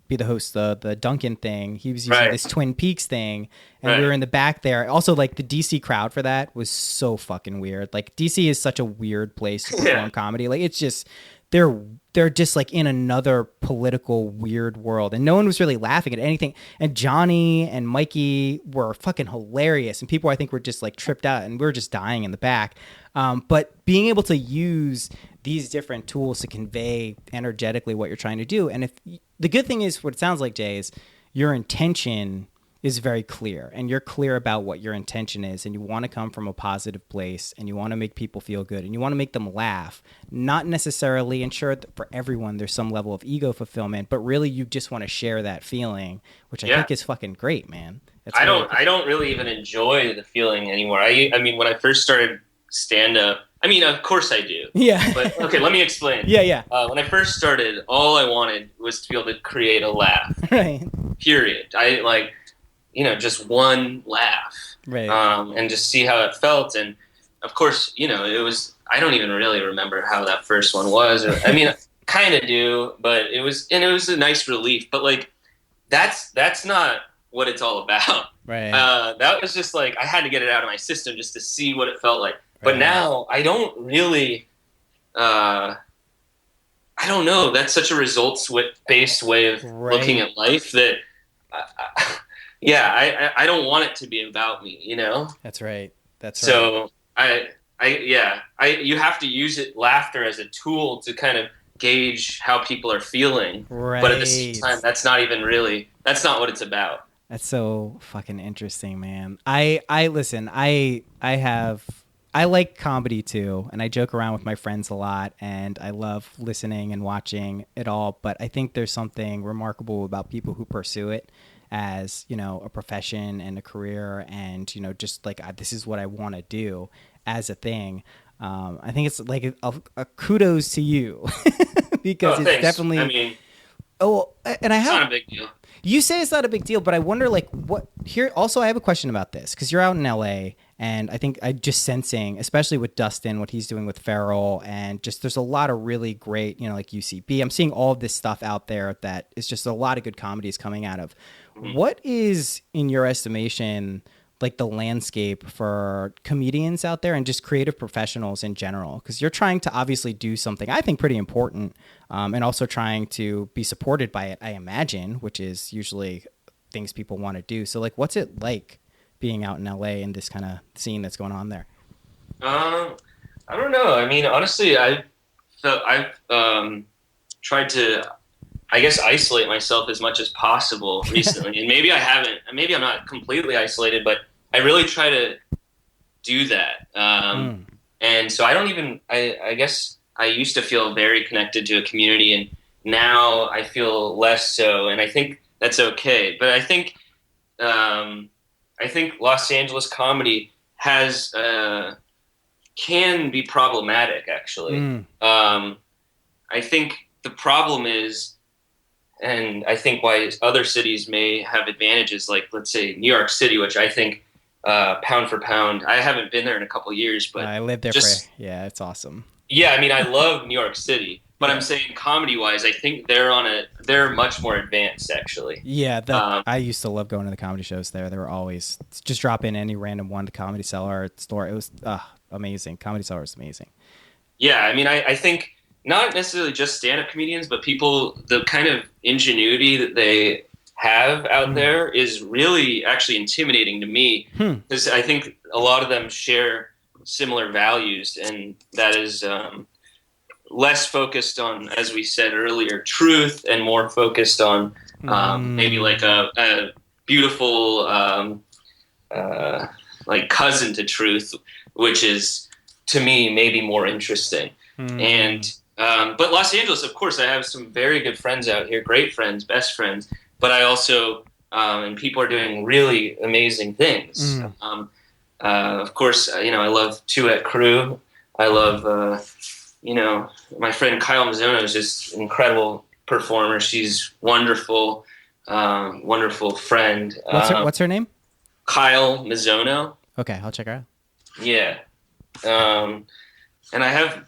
be the host of the Duncan thing. He was using this Twin Peaks thing, and we were in the back there. Also, like the DC crowd for that was so fucking weird. Like DC is such a weird place to perform comedy. Like it's just they're just like in another political weird world, and no one was really laughing at anything. And Johnny and Mikey were fucking hilarious, and people I think were just like tripped out, and we were just dying in the back. But being able to use these different tools to convey energetically what you're trying to do, and if the good thing is, what it sounds like, Jay, is your intention is very clear, and you're clear about what your intention is, and you want to come from a positive place, and you want to make people feel good, and you want to make them laugh, not necessarily ensure that for everyone there's some level of ego fulfillment, but really you just want to share that feeling, which I think is fucking great, man. I don't really even enjoy the feeling anymore. I mean, when I first started stand-up, of course I do. Yeah. But okay, let me explain. Yeah. When I first started, all I wanted was to be able to create a laugh. Right. Period. I just one laugh. Right. And just see how it felt. And of course, it was, I don't even really remember how that first one was. I kind of do, but it was a nice relief. But like, that's not what it's all about. Right. That was just like, I had to get it out of my system just to see what it felt like. But now I don't really, I don't know. That's such a results-based way of looking at life that, I don't want it to be about me, That's right. So you have to use laughter as a tool to kind of gauge how people are feeling. Right. But at the same time, that's not what it's about. That's so fucking interesting, man. I like comedy too, and I joke around with my friends a lot, and I love listening and watching it all, but I think there's something remarkable about people who pursue it as, a profession and a career, and, just like, this is what I want to do as a thing. I think it's like a kudos to you because it's definitely, and I have, it's not a big deal. You say it's not a big deal, but I wonder, like, what here. Also, I have a question about this because you're out in L.A. and I think I just sensing, especially with Dustin, what he's doing with Farrell, and just there's a lot of really great, like UCB. I'm seeing all of this stuff out there that is just a lot of good comedies coming out of. Mm-hmm. What is, in your estimation, like the landscape for comedians out there and just creative professionals in general? Because you're trying to obviously do something I think pretty important, and also trying to be supported by it, I imagine, which is usually things people want to do. So like, what's it like being out in LA and this kind of scene that's going on there? I don't know. Honestly, I've tried to, I guess, isolate myself as much as possible recently. And maybe I'm not completely isolated, but I really try to do that. And so I don't even, I guess I used to feel very connected to a community, and now I feel less so, and I think that's okay. But I think Los Angeles comedy has can be problematic, actually. I think the problem is, and I think why other cities may have advantages, like let's say New York City, which I think pound for pound, I haven't been there in a couple of years, but I lived there yeah, it's awesome. Yeah, I mean, I love New York City, but I'm saying comedy-wise, I think they're much more advanced, actually. Yeah, I used to love going to the comedy shows there. They were always just drop in any random one to Comedy Cellar store. It was amazing. Comedy Cellar is amazing. Yeah, I mean, I think not necessarily just stand-up comedians, but people, the kind of ingenuity that they have out there is really actually intimidating to me, because I think a lot of them share similar values, and that is less focused on, as we said earlier, truth, and more focused on maybe like a beautiful like cousin to truth, which is to me maybe more interesting. And but Los Angeles, of course, I have some very good friends out here, great friends, best friends, but I also and people are doing really amazing things. Of course, I love Tuet Crew. I love, my friend Kyle Mizzono is just an incredible performer. She's wonderful, wonderful friend. What's her name? Kyle Mizzono. Okay, I'll check her out. Yeah. And I have,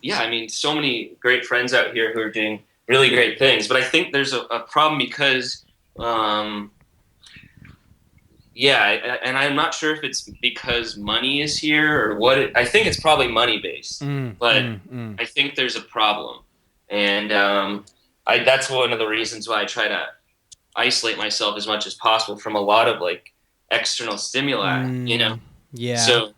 so many great friends out here who are doing really great things. But I think there's a problem because... and I'm not sure if it's because money is here or what. I think it's probably money based, but I think there's a problem, and that's one of the reasons why I try to isolate myself as much as possible from a lot of like external stimuli. Yeah. So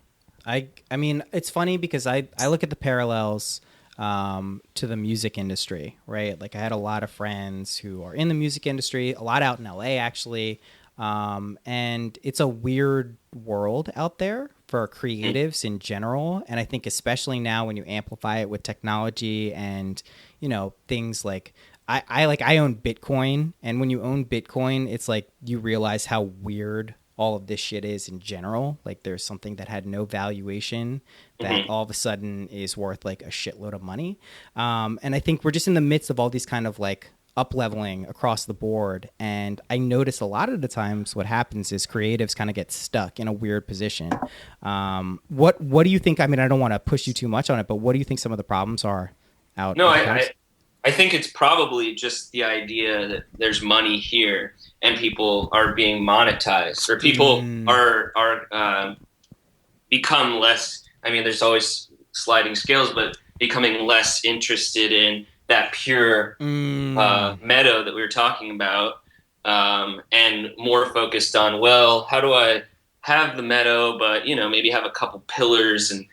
I mean, it's funny because I look at the parallels to the music industry, right? Like I had a lot of friends who are in the music industry, a lot out in L.A. actually. And it's a weird world out there for creatives in general. And I think especially now when you amplify it with technology and, things like I own Bitcoin. And when you own Bitcoin, it's like you realize how weird all of this shit is in general. Like there's something that had no valuation that all of a sudden is worth like a shitload of money. And I think we're just in the midst of all these kind of like up-leveling across the board, and I notice a lot of the times what happens is creatives kind of get stuck in a weird position. What do you think? I mean, I don't want to push you too much on it, but what do you think some of the problems are out? No, I think it's probably just the idea that there's money here and people are being monetized, or people are become less. I mean, there's always sliding scales, but becoming less interested in that pure meadow that we were talking about, and more focused on, well, how do I have the meadow, but maybe have a couple pillars and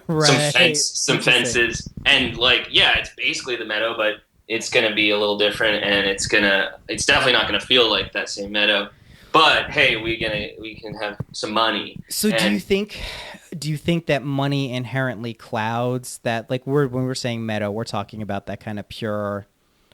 right. some fences, and like, it's basically the meadow, but it's gonna be a little different, and it's definitely not gonna feel like that same meadow. But hey, we can have some money. So do you think that money inherently clouds that? Like when we're saying meadow, we're talking about that kind of pure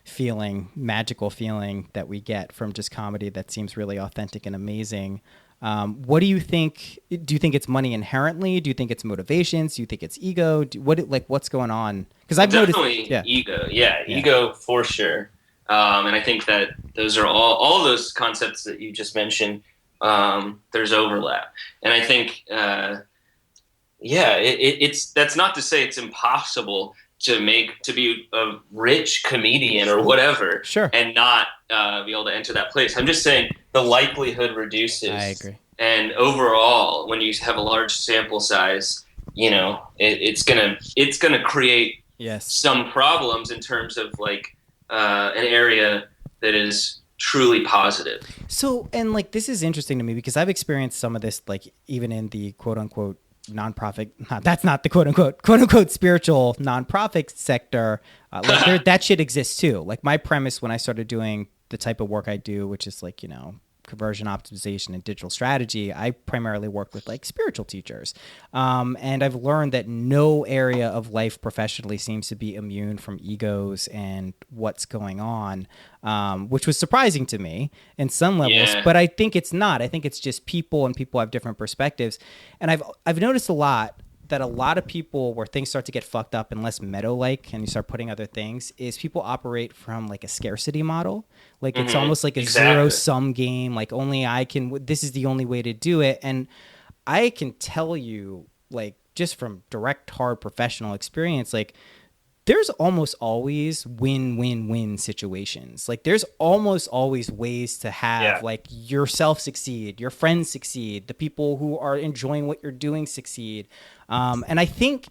feeling, magical feeling that we get from just comedy that seems really authentic and amazing. What do you think? Do you think it's money inherently? Do you think it's motivations? Do you think it's ego? What's going on? Because I've definitely noticed ego. Yeah, ego for sure. And I think that those are all those concepts that you just mentioned. There's overlap, and I think, it's that's not to say it's impossible to be a rich comedian or whatever, sure, and not be able to enter that place. I'm just saying the likelihood reduces. I agree. And overall, when you have a large sample size, it's gonna create some problems in terms of like an area that is truly positive. So, and like this is interesting to me because I've experienced some of this, like even in the quote unquote nonprofit. That's not the quote unquote spiritual nonprofit sector. That shit exists too. Like my premise when I started doing the type of work I do, which is like conversion optimization and digital strategy, I primarily work with like spiritual teachers. And I've learned that no area of life professionally seems to be immune from egos and what's going on, which was surprising to me in some levels, but I think it's not. I think it's just people, and people have different perspectives. And I've noticed a lot that a lot of people, where things start to get fucked up and less meta-like, and you start putting other things, is people operate from like a scarcity model. Like it's almost like a zero-sum game. Like only I can, this is the only way to do it. And I can tell you, like just from direct, hard professional experience, like there's almost always win-win-win situations. Like there's almost always ways to have like yourself succeed, your friends succeed, the people who are enjoying what you're doing succeed. And I think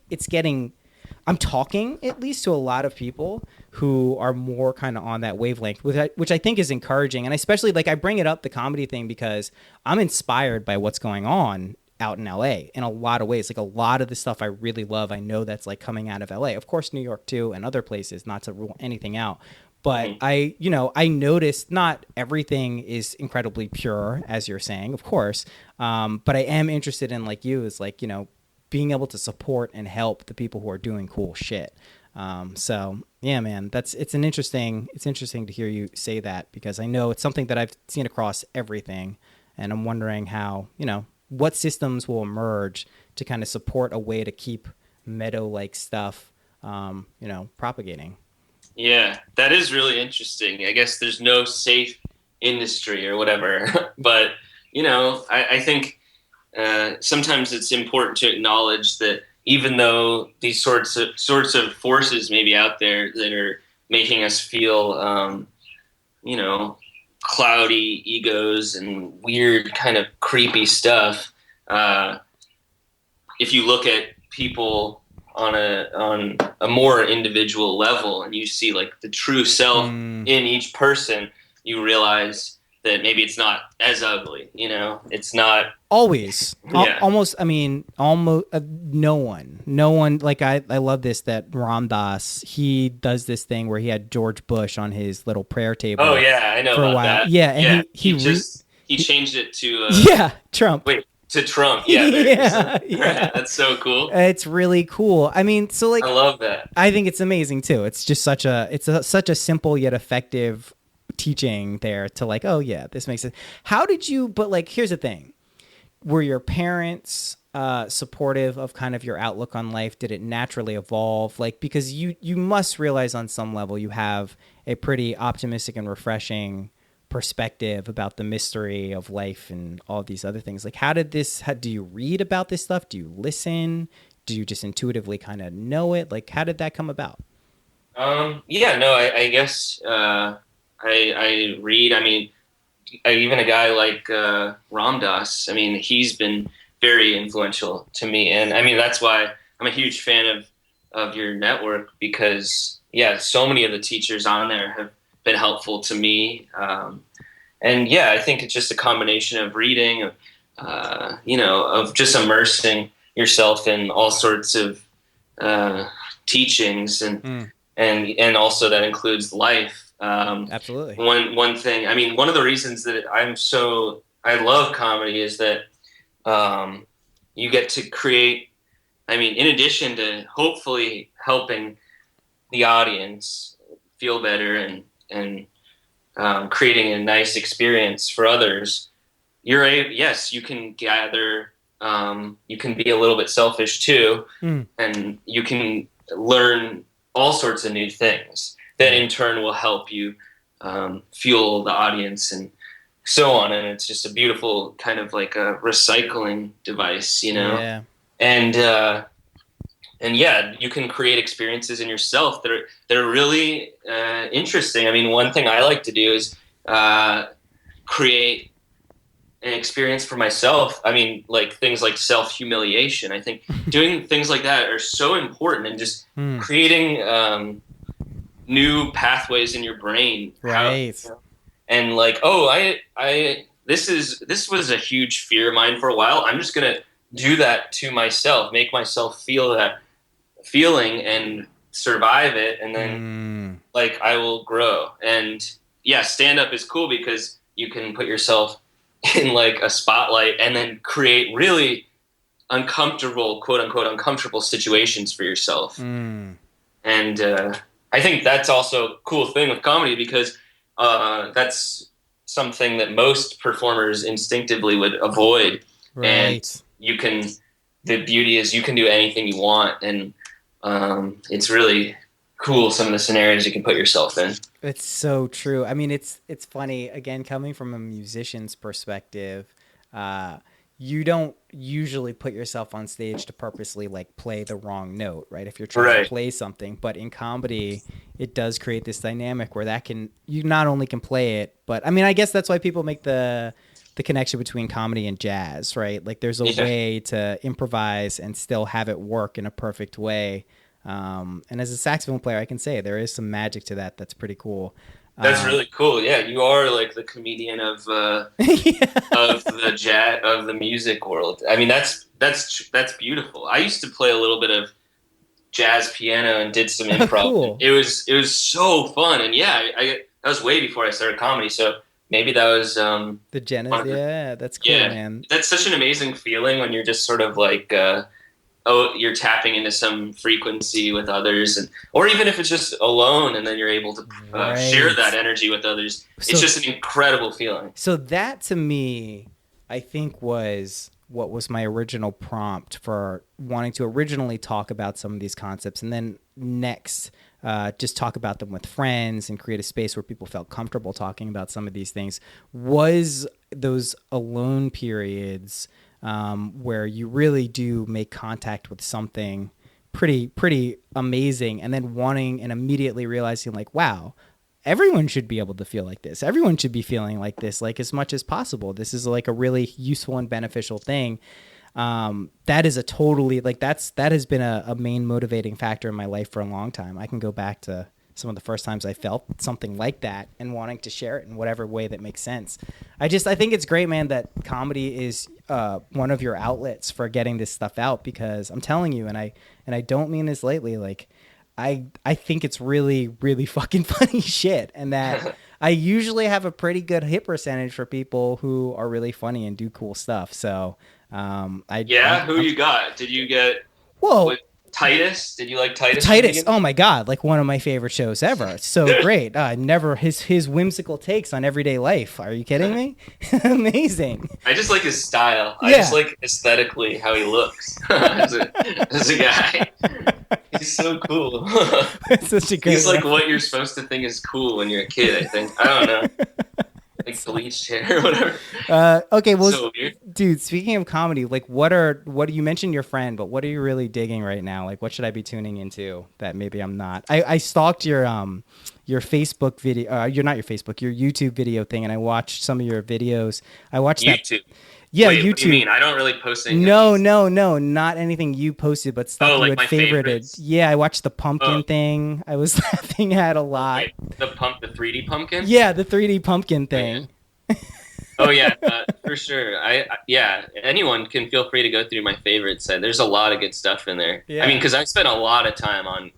I'm talking at least to a lot of people who are more kind of on that wavelength, which I think is encouraging. And especially like I bring it up, the comedy thing, because I'm inspired by what's going on out in LA in a lot of ways. Like a lot of the stuff I really love, I know that's like coming out of LA, of course, New York too, and other places, not to rule anything out. But I noticed not everything is incredibly pure, as you're saying, of course. But I am interested in, like you, is like, being able to support and help the people who are doing cool shit. So yeah, man, it's interesting to hear you say that, because I know it's something that I've seen across everything, and I'm wondering how, what systems will emerge to kind of support a way to keep Meadow-like stuff, propagating. Yeah, that is really interesting. I guess there's no safe industry or whatever, but I think sometimes it's important to acknowledge that even though these sorts of forces may be out there that are making us feel, cloudy egos and weird kind of creepy stuff, if you look at people on a more individual level and you see like the true self in each person, you realize that maybe it's not as ugly, it's not always almost no one, like I love this, that Ram Dass, he does this thing where he had George Bush on his little prayer table. Oh yeah, I know for about a while. that. Yeah, and he changed it to Trump. Wait, to Trump. Yeah. That's so cool. It's really cool. I mean, so like I love that. I think it's amazing too. It's just such a simple yet effective teaching there to like, oh yeah, this makes sense. How did you? But like, here's the thing: were your parents supportive of kind of your outlook on life? Did it naturally evolve? Like, because you must realize on some level you have a pretty optimistic and refreshing perspective about the mystery of life and all these other things. Like, do you read about this stuff? Do you listen? Do you just intuitively kind of know it? Like, how did that come about? I guess I read. I mean, even a guy like Ram Dass, I mean, he's been very influential to me. And I mean, that's why I'm a huge fan of your network, because so many of the teachers on there have been helpful to me. I think it's just a combination of reading, of just immersing yourself in all sorts of teachings, and also that includes life. Absolutely. One thing, I mean, one of the reasons that I love comedy is that you get to create, I mean, in addition to hopefully helping the audience feel better and creating a nice experience for others, you can gather, you can be a little bit selfish too, and you can learn all sorts of new things that in turn will help you fuel the audience and so on. And it's just a beautiful kind of like a recycling device, Yeah. And you can create experiences in yourself that are really interesting. I mean, one thing I like to do is create an experience for myself. I mean, like things like self-humiliation. I think doing things like that are so important, and just creating new pathways in your brain. Right. And like, this was a huge fear of mine for a while. I'm just going to do that to myself, make myself feel that feeling and survive it. And then I will grow. And stand up is cool because you can put yourself in like a spotlight and then create really uncomfortable, quote unquote, uncomfortable situations for yourself. And I think that's also a cool thing with comedy, because that's something that most performers instinctively would avoid. Right. And the beauty is you can do anything you want. And it's really cool, some of the scenarios you can put yourself in. It's so true. I mean, it's funny, again, coming from a musician's perspective, you don't usually put yourself on stage to purposely like play the wrong note, right? If you're trying to play something, but in comedy, it does create this dynamic where you not only can play it, but I mean, I guess that's why people make the connection between comedy and jazz, right? Like there's a way to improvise and still have it work in a perfect way. And as a saxophone player, I can say there is some magic to that. That's pretty cool. That's really cool. Yeah, you are like the comedian of of the jazz, of the music world. I mean, that's beautiful. I used to play a little bit of jazz piano and did some improv. Cool. It was so fun, and that was way before I started comedy. So maybe that was the genesis. Yeah, that's cool, man. That's such an amazing feeling when you're just sort of like. You're tapping into some frequency with others, or even if it's just alone, and then you're able to share that energy with others. It's just an incredible feeling. So that, to me, I think was what was my original prompt for wanting to originally talk about some of these concepts, and then next just talk about them with friends and create a space where people felt comfortable talking about some of these things, was those alone periods where you really do make contact with something pretty amazing, and then wanting and immediately realizing like, wow, everyone should be able to feel like this. Everyone should be feeling like this, like as much as possible. This is like a really useful and beneficial thing. That is a totally like that has been a main motivating factor in my life for a long time. I can go back to some of the first times I felt something like that and wanting to share it in whatever way that makes sense. I think it's great, man, that comedy is one of your outlets for getting this stuff out, because I'm telling you, and I don't mean this lightly, like I think it's really, really fucking funny shit, and that I usually have a pretty good hit percentage for people who are really funny and do cool stuff. So who you got? Did you get Titus? Did you like Titus? Titus, oh my god, like one of my favorite shows ever. So great. Never his whimsical takes on everyday life. Are you kidding me? Amazing. I just like his style. I just like aesthetically how he looks as a guy. He's so cool. Such a great He's like what you're supposed to think is cool when you're a kid, I think. I don't know. Like bleached hair or whatever. Okay, well, so weird. Dude, speaking of comedy, like what you mentioned your friend, but what are you really digging right now? Like what should I be tuning into that maybe I'm not? I stalked your Facebook video, you're not your Facebook, your YouTube video thing, and I watched some of your videos. I watched YouTube. Yeah, Wait, YouTube. What do you mean? I don't really post anything. No, not anything you posted, but stuff you like had my favorited. favorites. Yeah, I watched the pumpkin thing. I was laughing at a lot. Wait, the 3D pumpkin? Yeah, the 3D pumpkin thing. Oh yeah, for sure. Anyone can feel free to go through my favorites. There's a lot of good stuff in there. Yeah. I mean, because I spent a lot of time on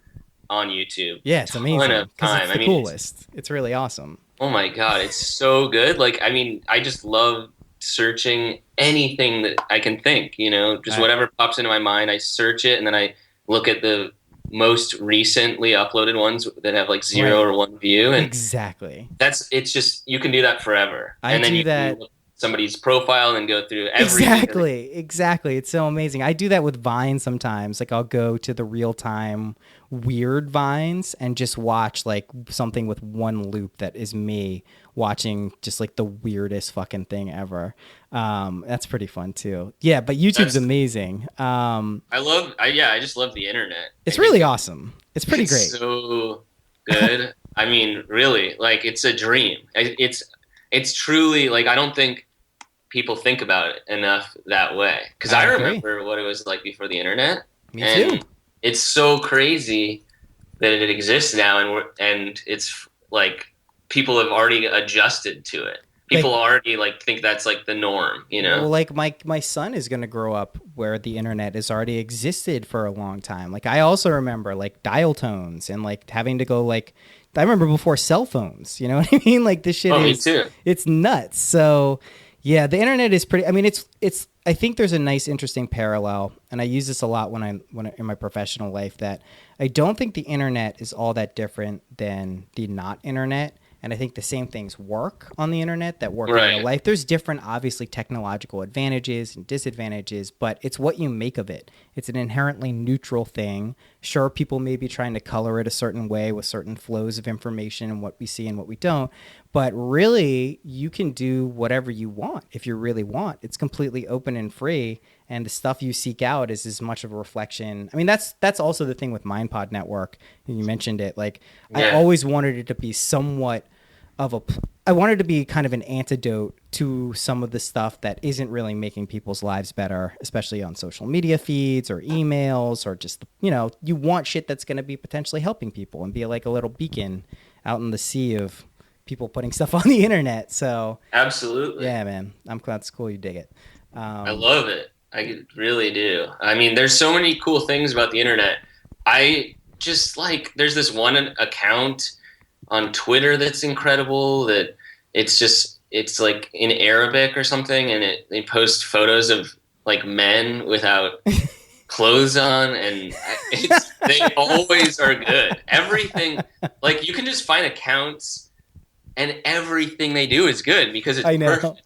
YouTube. Yeah, it's amazing. Time. It's the coolest. It's really awesome. Oh my god, it's so good. Like, I mean, I just love searching anything that I can think. Just whatever pops into my mind, I search it, and then I look at the most recently uploaded ones that have like 0 or 1 view, and exactly. It's just you can do that forever. And then you can look at somebody's profile and go through everything. Exactly. It's so amazing. I do that with Vine sometimes. Like I'll go to the real time weird Vines and just watch like something with one loop that is me watching just like the weirdest fucking thing ever. That's pretty fun too. Yeah, but YouTube's amazing. I just love the internet. It's really awesome. It's pretty great. So good. I mean, really, like it's a dream. It's truly like I don't think people think about it enough that way, because I remember what it was like before the internet. Me too. It's so crazy that it exists now, and it's like people have already adjusted to it. People already like think that's like the norm, Well, like my son is going to grow up where the internet has already existed for a long time. Like I also remember like dial tones and like having to go like I remember before cell phones. You know what I mean? Like this shit me too. It's nuts. So Yeah, the internet is pretty. I mean, it's. I think there's a nice, interesting parallel, and I use this a lot when I in my professional life. That I don't think the internet is all that different than the not internet, and I think the same things work on the internet that work in real life. There's different, obviously, technological advantages and disadvantages, but it's what you make of it. It's an inherently neutral thing. Sure, people may be trying to color it a certain way with certain flows of information and what we see and what we don't. But really, you can do whatever you want if you really want. It's completely open and free, and the stuff you seek out is as much of a reflection. I mean, that's also the thing with MindPod Network. And you mentioned it. Like, I always wanted it to be somewhat of a. I wanted to be kind of an antidote to some of the stuff that isn't really making people's lives better, especially on social media feeds or emails or just, you want shit that's going to be potentially helping people and be like a little beacon out in the sea of people putting stuff on the internet. So absolutely, yeah, man, I'm glad it's cool. You dig it. I love it. I really do. I mean, there's so many cool things about the internet. I just there's this one account on Twitter that's incredible, that it's like in Arabic or something, and they post photos of like men without clothes on, and they always are good. Everything, like, you can just find accounts and everything they do is good because it's perfect.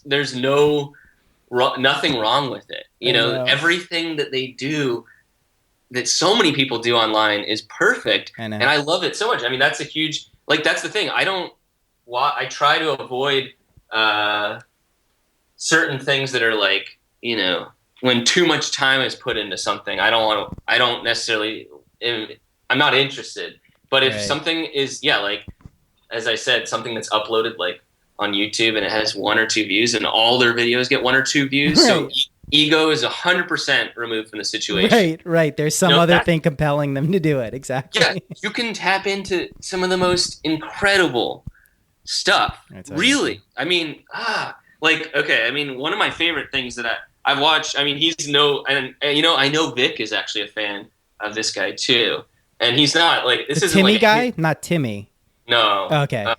There's nothing wrong with it. Everything that they do, that so many people do online, is perfect, and I love it so much. I mean, that's a huge, that's the thing. I try to avoid certain things that are when too much time is put into something. I'm not interested. But if something is, as I said, something that's uploaded on YouTube and it has 1 or 2 views, and all their videos get 1 or 2 views, so ego is 100% removed from the situation. Right. There's some other thing compelling them to do it. Exactly. Yeah, you can tap into some of the most incredible stuff. Really. I mean, one of my favorite things that I've watched, I mean, I know Vic is actually a fan of this guy too. And he's not this isn't Timmy guy? Not Timmy. No. Okay.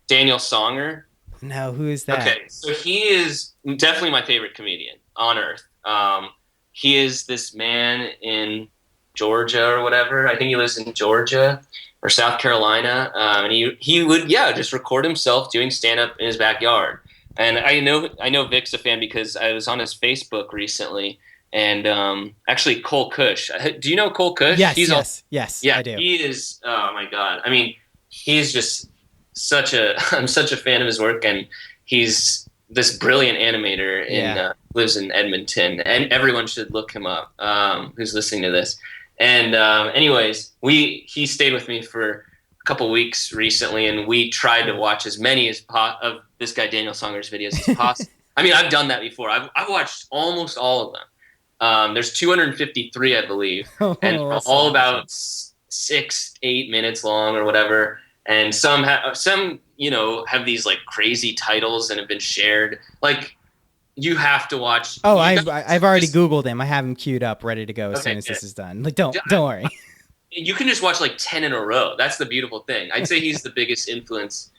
Daniel Songer. No, who is that? Okay, so he is definitely my favorite comedian on earth. He is this man in Georgia or whatever. I think he lives in Georgia or South Carolina. And he would just record himself doing stand-up in his backyard. And I know Vic's a fan because I was on his Facebook recently. And actually, Cole Cush. Do you know Cole Cush? Yes, yeah, I do. He is. Oh my God! I mean, he's just I'm such a fan of his work, and he's this brilliant animator lives in Edmonton, and everyone should look him up. Who's listening to this? And anyways, he stayed with me for a couple weeks recently, and we tried to watch as many of this guy Daniel Songer's videos as possible. I mean, I've done that before. I've watched almost all of them. There's 253, I believe, and all about 6-8 minutes long or whatever. And some have these crazy titles and have been shared. You have to watch. Oh, I've already Googled him. I have him queued up, ready to go as soon as this is done. Don't worry. You can just watch 10 in a row. That's the beautiful thing. I'd say he's the biggest influence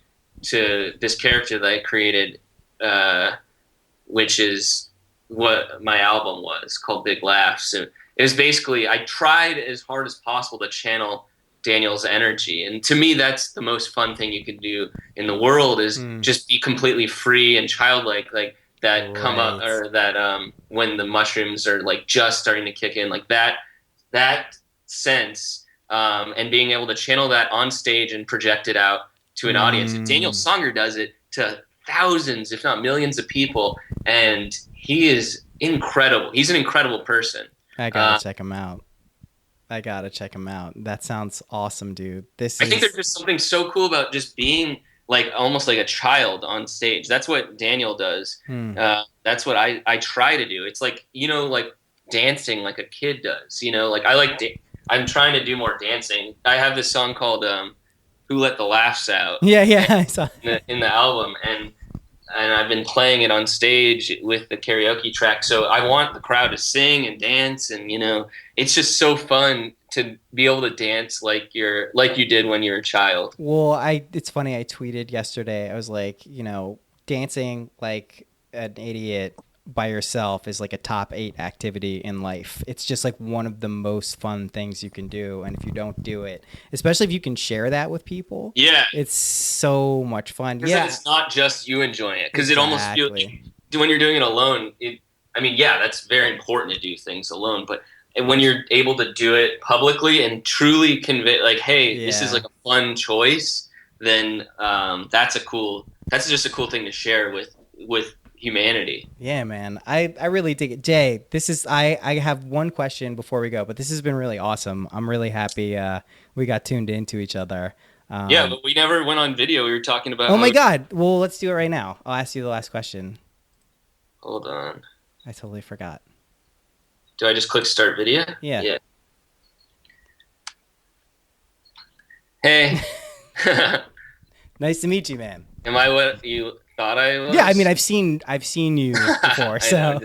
to this character that I created, which is what my album was called Big Laughs. And it was basically, I tried as hard as possible to channel Daniel's energy. And to me, that's the most fun thing you can do in the world is just be completely free and childlike, that come up, or that when the mushrooms are just starting to kick in, that sense, and being able to channel that on stage and project it out to an audience. And Daniel Songer does it to thousands, if not millions of people. And he is incredible. He's an incredible person. I gotta check him out. That sounds awesome, dude. I think there's just something so cool about just being almost like a child on stage. That's what Daniel does. That's what I try to do. It's dancing like a kid does. I'm trying to do more dancing. I have this song called "Who Let the Laughs Out." Yeah, I saw in the album, and I've been playing it on stage with the karaoke track. So I want the crowd to sing and dance, and it's just so fun to be able to dance like you did when you were a child. Well, it's funny. I tweeted yesterday. I was like, dancing like an idiot by yourself is like a top 8 activity in life. It's just like one of the most fun things you can do. And if you don't do it, especially if you can share that with people, it's so much fun. Yeah, it's not just you enjoying it, because it almost feels when you're doing it alone. That's very important to do things alone, but when you're able to do it publicly and truly convey, like, hey, this is like a fun choice, then that's just a cool thing to share with humanity. Yeah, man. I really dig it. Jay, I have one question before we go, but this has been really awesome. I'm really happy we got tuned into each other. But we never went on video. We were talking about... Oh my God. Well, let's do it right now. I'll ask you the last question. Hold on. I totally forgot. Do I just click start video? Yeah. Hey. Nice to meet you, man. Am I what you thought I was? Yeah, I mean, I've seen you before. So,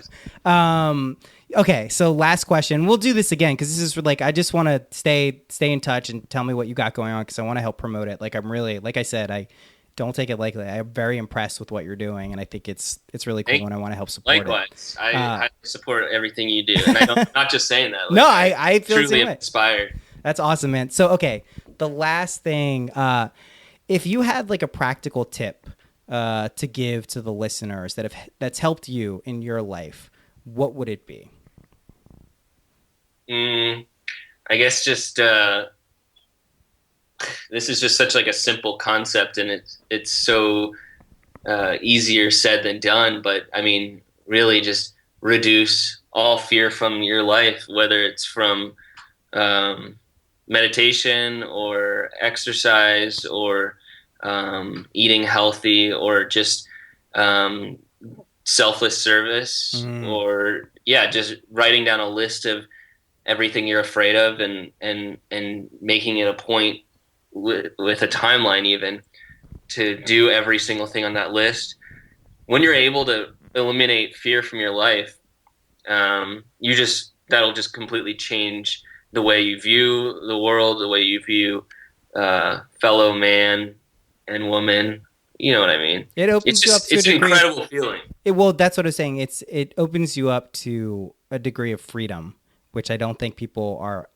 okay. So last question. We'll do this again because this is like, I just want to stay in touch and tell me what you got going on, because I want to help promote it. Like, I'm really, like I said, I don't take it lightly. I'm very impressed with what you're doing, and I think it's really cool, and I want to help support it. Likewise. I support everything you do, and I'm not just saying that. Like, no, I feel truly inspired. That's awesome, man. So, okay, the last thing, if you had like a practical tip to give to the listeners that's helped you in your life, what would it be? I guess just this is just such like a simple concept, and it's so easier said than done. But I mean, really, just reduce all fear from your life, whether it's from meditation or exercise or eating healthy or just selfless service, or just writing down a list of everything you're afraid of and making it a point with a timeline even to do every single thing on that list. When you're able to eliminate fear from your life, that'll just completely change the way you view the world, the way you view fellow man and woman. You know what I mean? It opens you up to it's a an degree. Incredible feeling. Well, that's what I was saying. It opens you up to a degree of freedom, which I don't think people are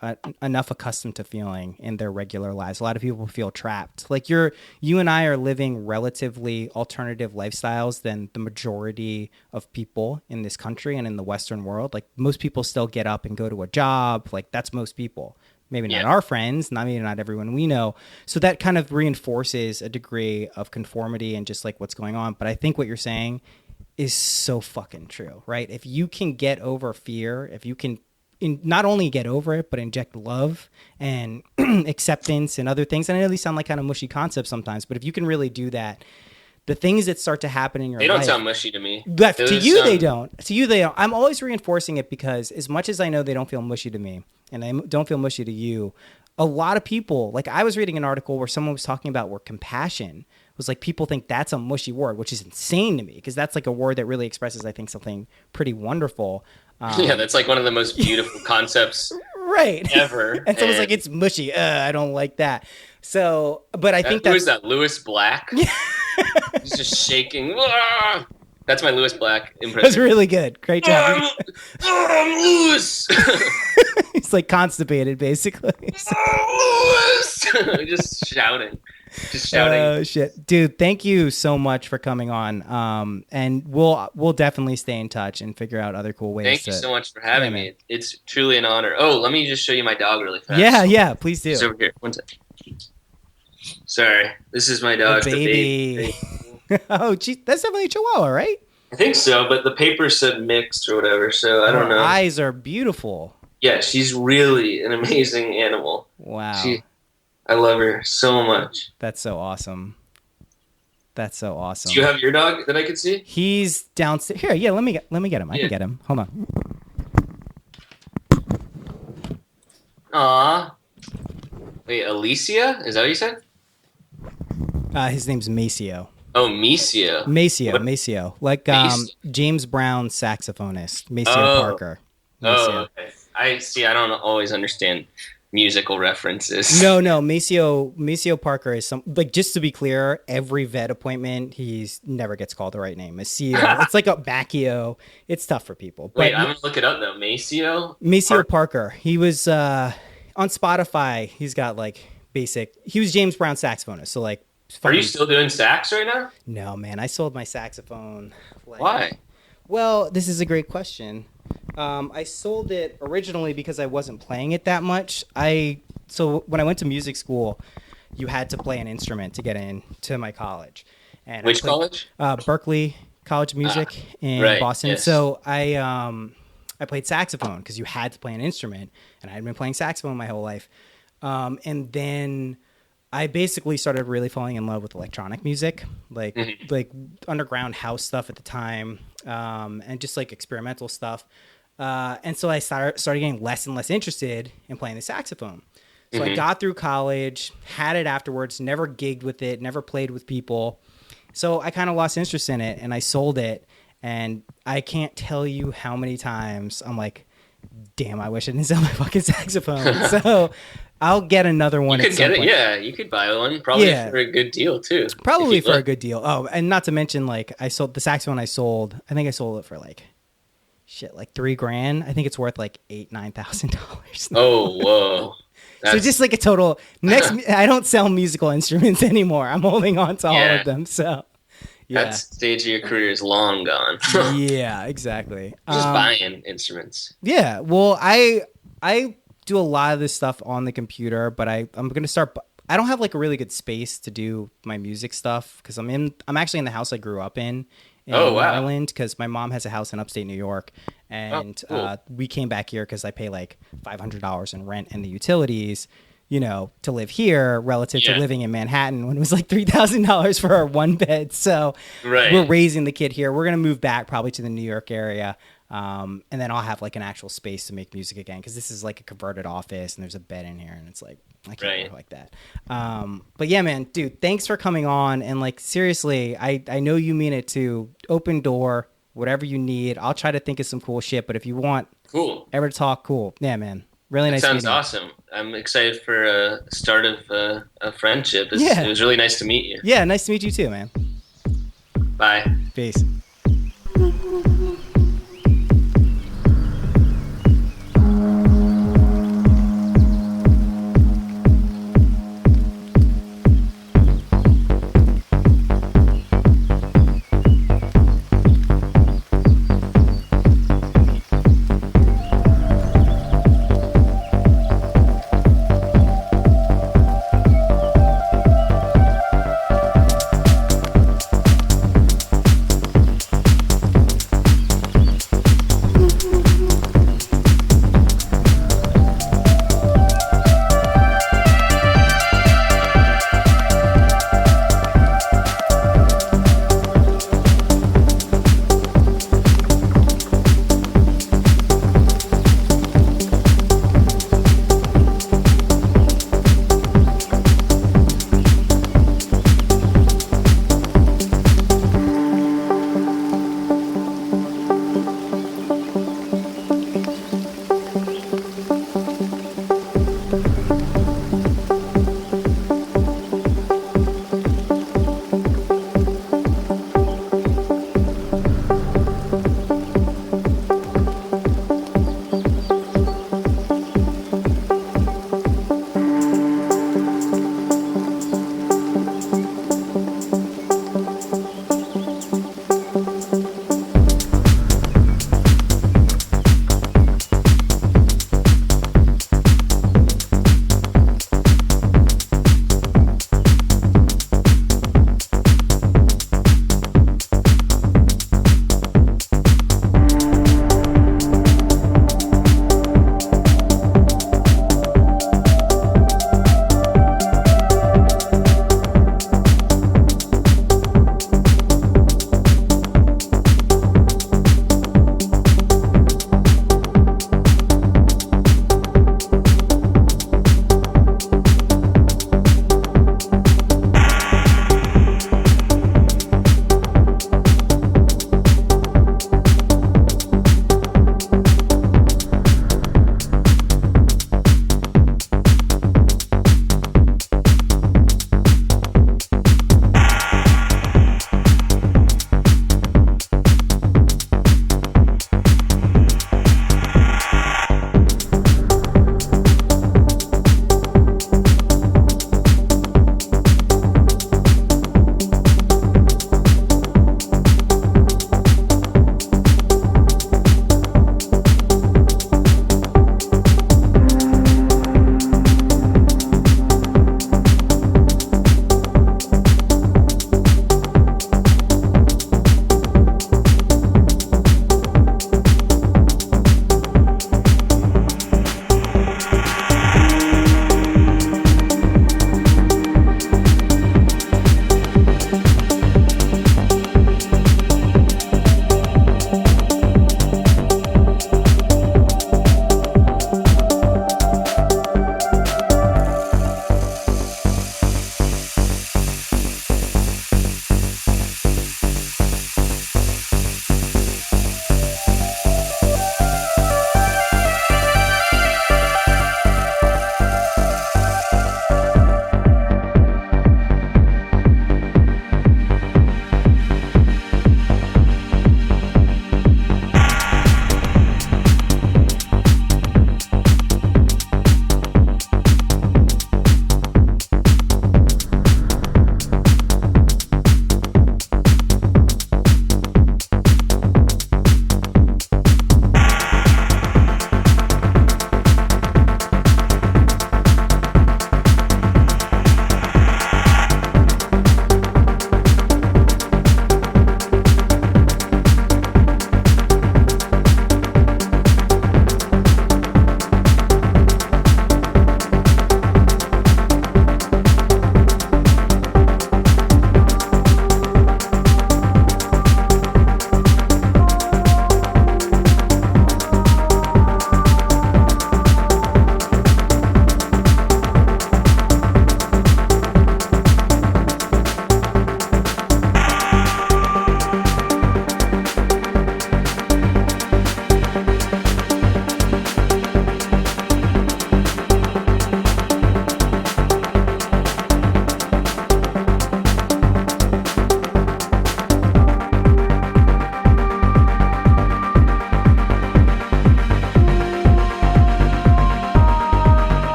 enough accustomed to feeling in their regular lives. A lot of people feel trapped. Like you and I are living relatively alternative lifestyles than the majority of people in this country and in the Western world. Like most people still get up and go to a job. Like that's most people. Maybe not our friends, maybe not everyone we know. So that kind of reinforces a degree of conformity and just like what's going on. But I think what you're saying is so fucking true, right? If you can get over fear, if you can not only get over it, but inject love and acceptance and other things. And I know these sound like kind of mushy concepts sometimes, but if you can really do that, the things that start to happen in your life. They don't sound mushy to me. But to you, they don't. To you, they don't. I'm always reinforcing it because as much as I know they don't feel mushy to me and I don't feel mushy to you, a lot of people, like I was reading an article where someone was talking about where compassion was like, people think that's a mushy word, which is insane to me because that's like a word that really expresses, I think, something pretty wonderful. That's like one of the most beautiful concepts ever. And someone's like, it's mushy. I don't like that. So, but I think who is that? Lewis Black? He's just shaking. That's my Lewis Black impression. That's really good. Great job. I'm Lewis. He's like constipated, basically. Lewis. Just shouting. Oh shit, dude! Thank you so much for coming on. And we'll definitely stay in touch and figure out other cool ways. Thank you so much for having me. It's truly an honor. Oh, let me just show you my dog really fast. Yeah, please do. He's over here. One second. Sorry, this is my dog. Oh, baby. Oh, geez, that's definitely a Chihuahua, right? I think so, but the paper said mixed or whatever, so I don't know. Her eyes are beautiful. Yeah, she's really an amazing animal. Wow. I love her so much. That's so awesome. Do you have your dog that I can see? He's downstairs. Here, yeah, let me get him. I can get him. Hold on. Aw. Wait, Alicia? Is that what you said? His name's Maceo. Oh, Maceo. Maceo. Like James Brown's saxophonist, Maceo Parker. Maceo. Oh, okay. I see. I don't always understand musical references. No, Maceo Parker is just to be clear, every vet appointment, he's never gets called the right name. Maceo. It's like a Bacchio. It's tough for people. But Wait, I'm going to look it up though. Maceo Parker. He was on Spotify. He's got like he was James Brown saxophonist. So like, are you still doing sax right now? No, man. I sold my saxophone. Why? Well, this is a great question. I sold it originally because I wasn't playing it that much. So when I went to music school, you had to play an instrument to get into my college. And which college? Berkeley College of Music in Boston. Yes. So I played saxophone because you had to play an instrument, and I had been playing saxophone my whole life. And then I basically started really falling in love with electronic music, like underground house stuff at the time, and just like experimental stuff. And so I started getting less and less interested in playing the saxophone. So I got through college, had it afterwards, never gigged with it, never played with people. So I kind of lost interest in it, and I sold it. And I can't tell you how many times I'm like, damn, I wish I didn't sell my fucking saxophone. So I'll get another one. You could get it, yeah. You could buy one, probably for a good deal too. Probably for a good deal. Oh, and not to mention, like, I sold the saxophone. I think I sold it for like $3,000. I think it's worth like $9,000. Oh, whoa! So just like a total. I don't sell musical instruments anymore. I'm holding on to all of them. So. Yeah. That stage of your career is long gone. Yeah, exactly. Just buying instruments. Yeah, well, I do a lot of this stuff on the computer, but I'm going to start. I don't have like a really good space to do my music stuff because I'm actually in the house I grew up in Long Island because my mom has a house in upstate New York, and we came back here because I pay like $500 in rent and the utilities, to live here relative to living in Manhattan when it was like $3,000 for our one bed. So we're raising the kid here. We're going to move back probably to the New York area. And then I'll have like an actual space to make music again. Cause this is like a converted office and there's a bed in here and it's like, I can't work like that. But yeah, man, dude, thanks for coming on. And like, seriously, I know you mean it too. Open door, whatever you need. I'll try to think of some cool shit, but if you want ever to talk, cool. Yeah, man. Really nice. Sounds awesome. I'm excited for a start of a friendship. It was really nice to meet you. Yeah, nice to meet you too, man. Bye. Peace.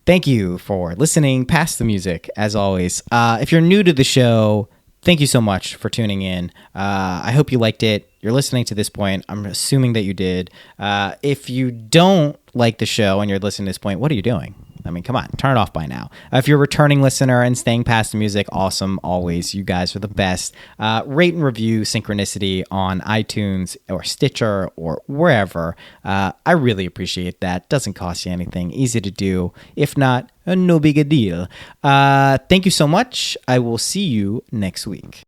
Thank you for listening past the music, as always. If you're new to the show, thank you so much for tuning in. I hope you liked it. You're listening to this point. I'm assuming that you did. If you don't like the show and you're listening to this point, what are you doing? I mean, come on, turn it off by now. If you're a returning listener and staying past the music, awesome, always. You guys are the best. Rate and review Synchronicity on iTunes or Stitcher or wherever. I really appreciate that. Doesn't cost you anything. Easy to do. If not, no big a deal. Thank you so much. I will see you next week.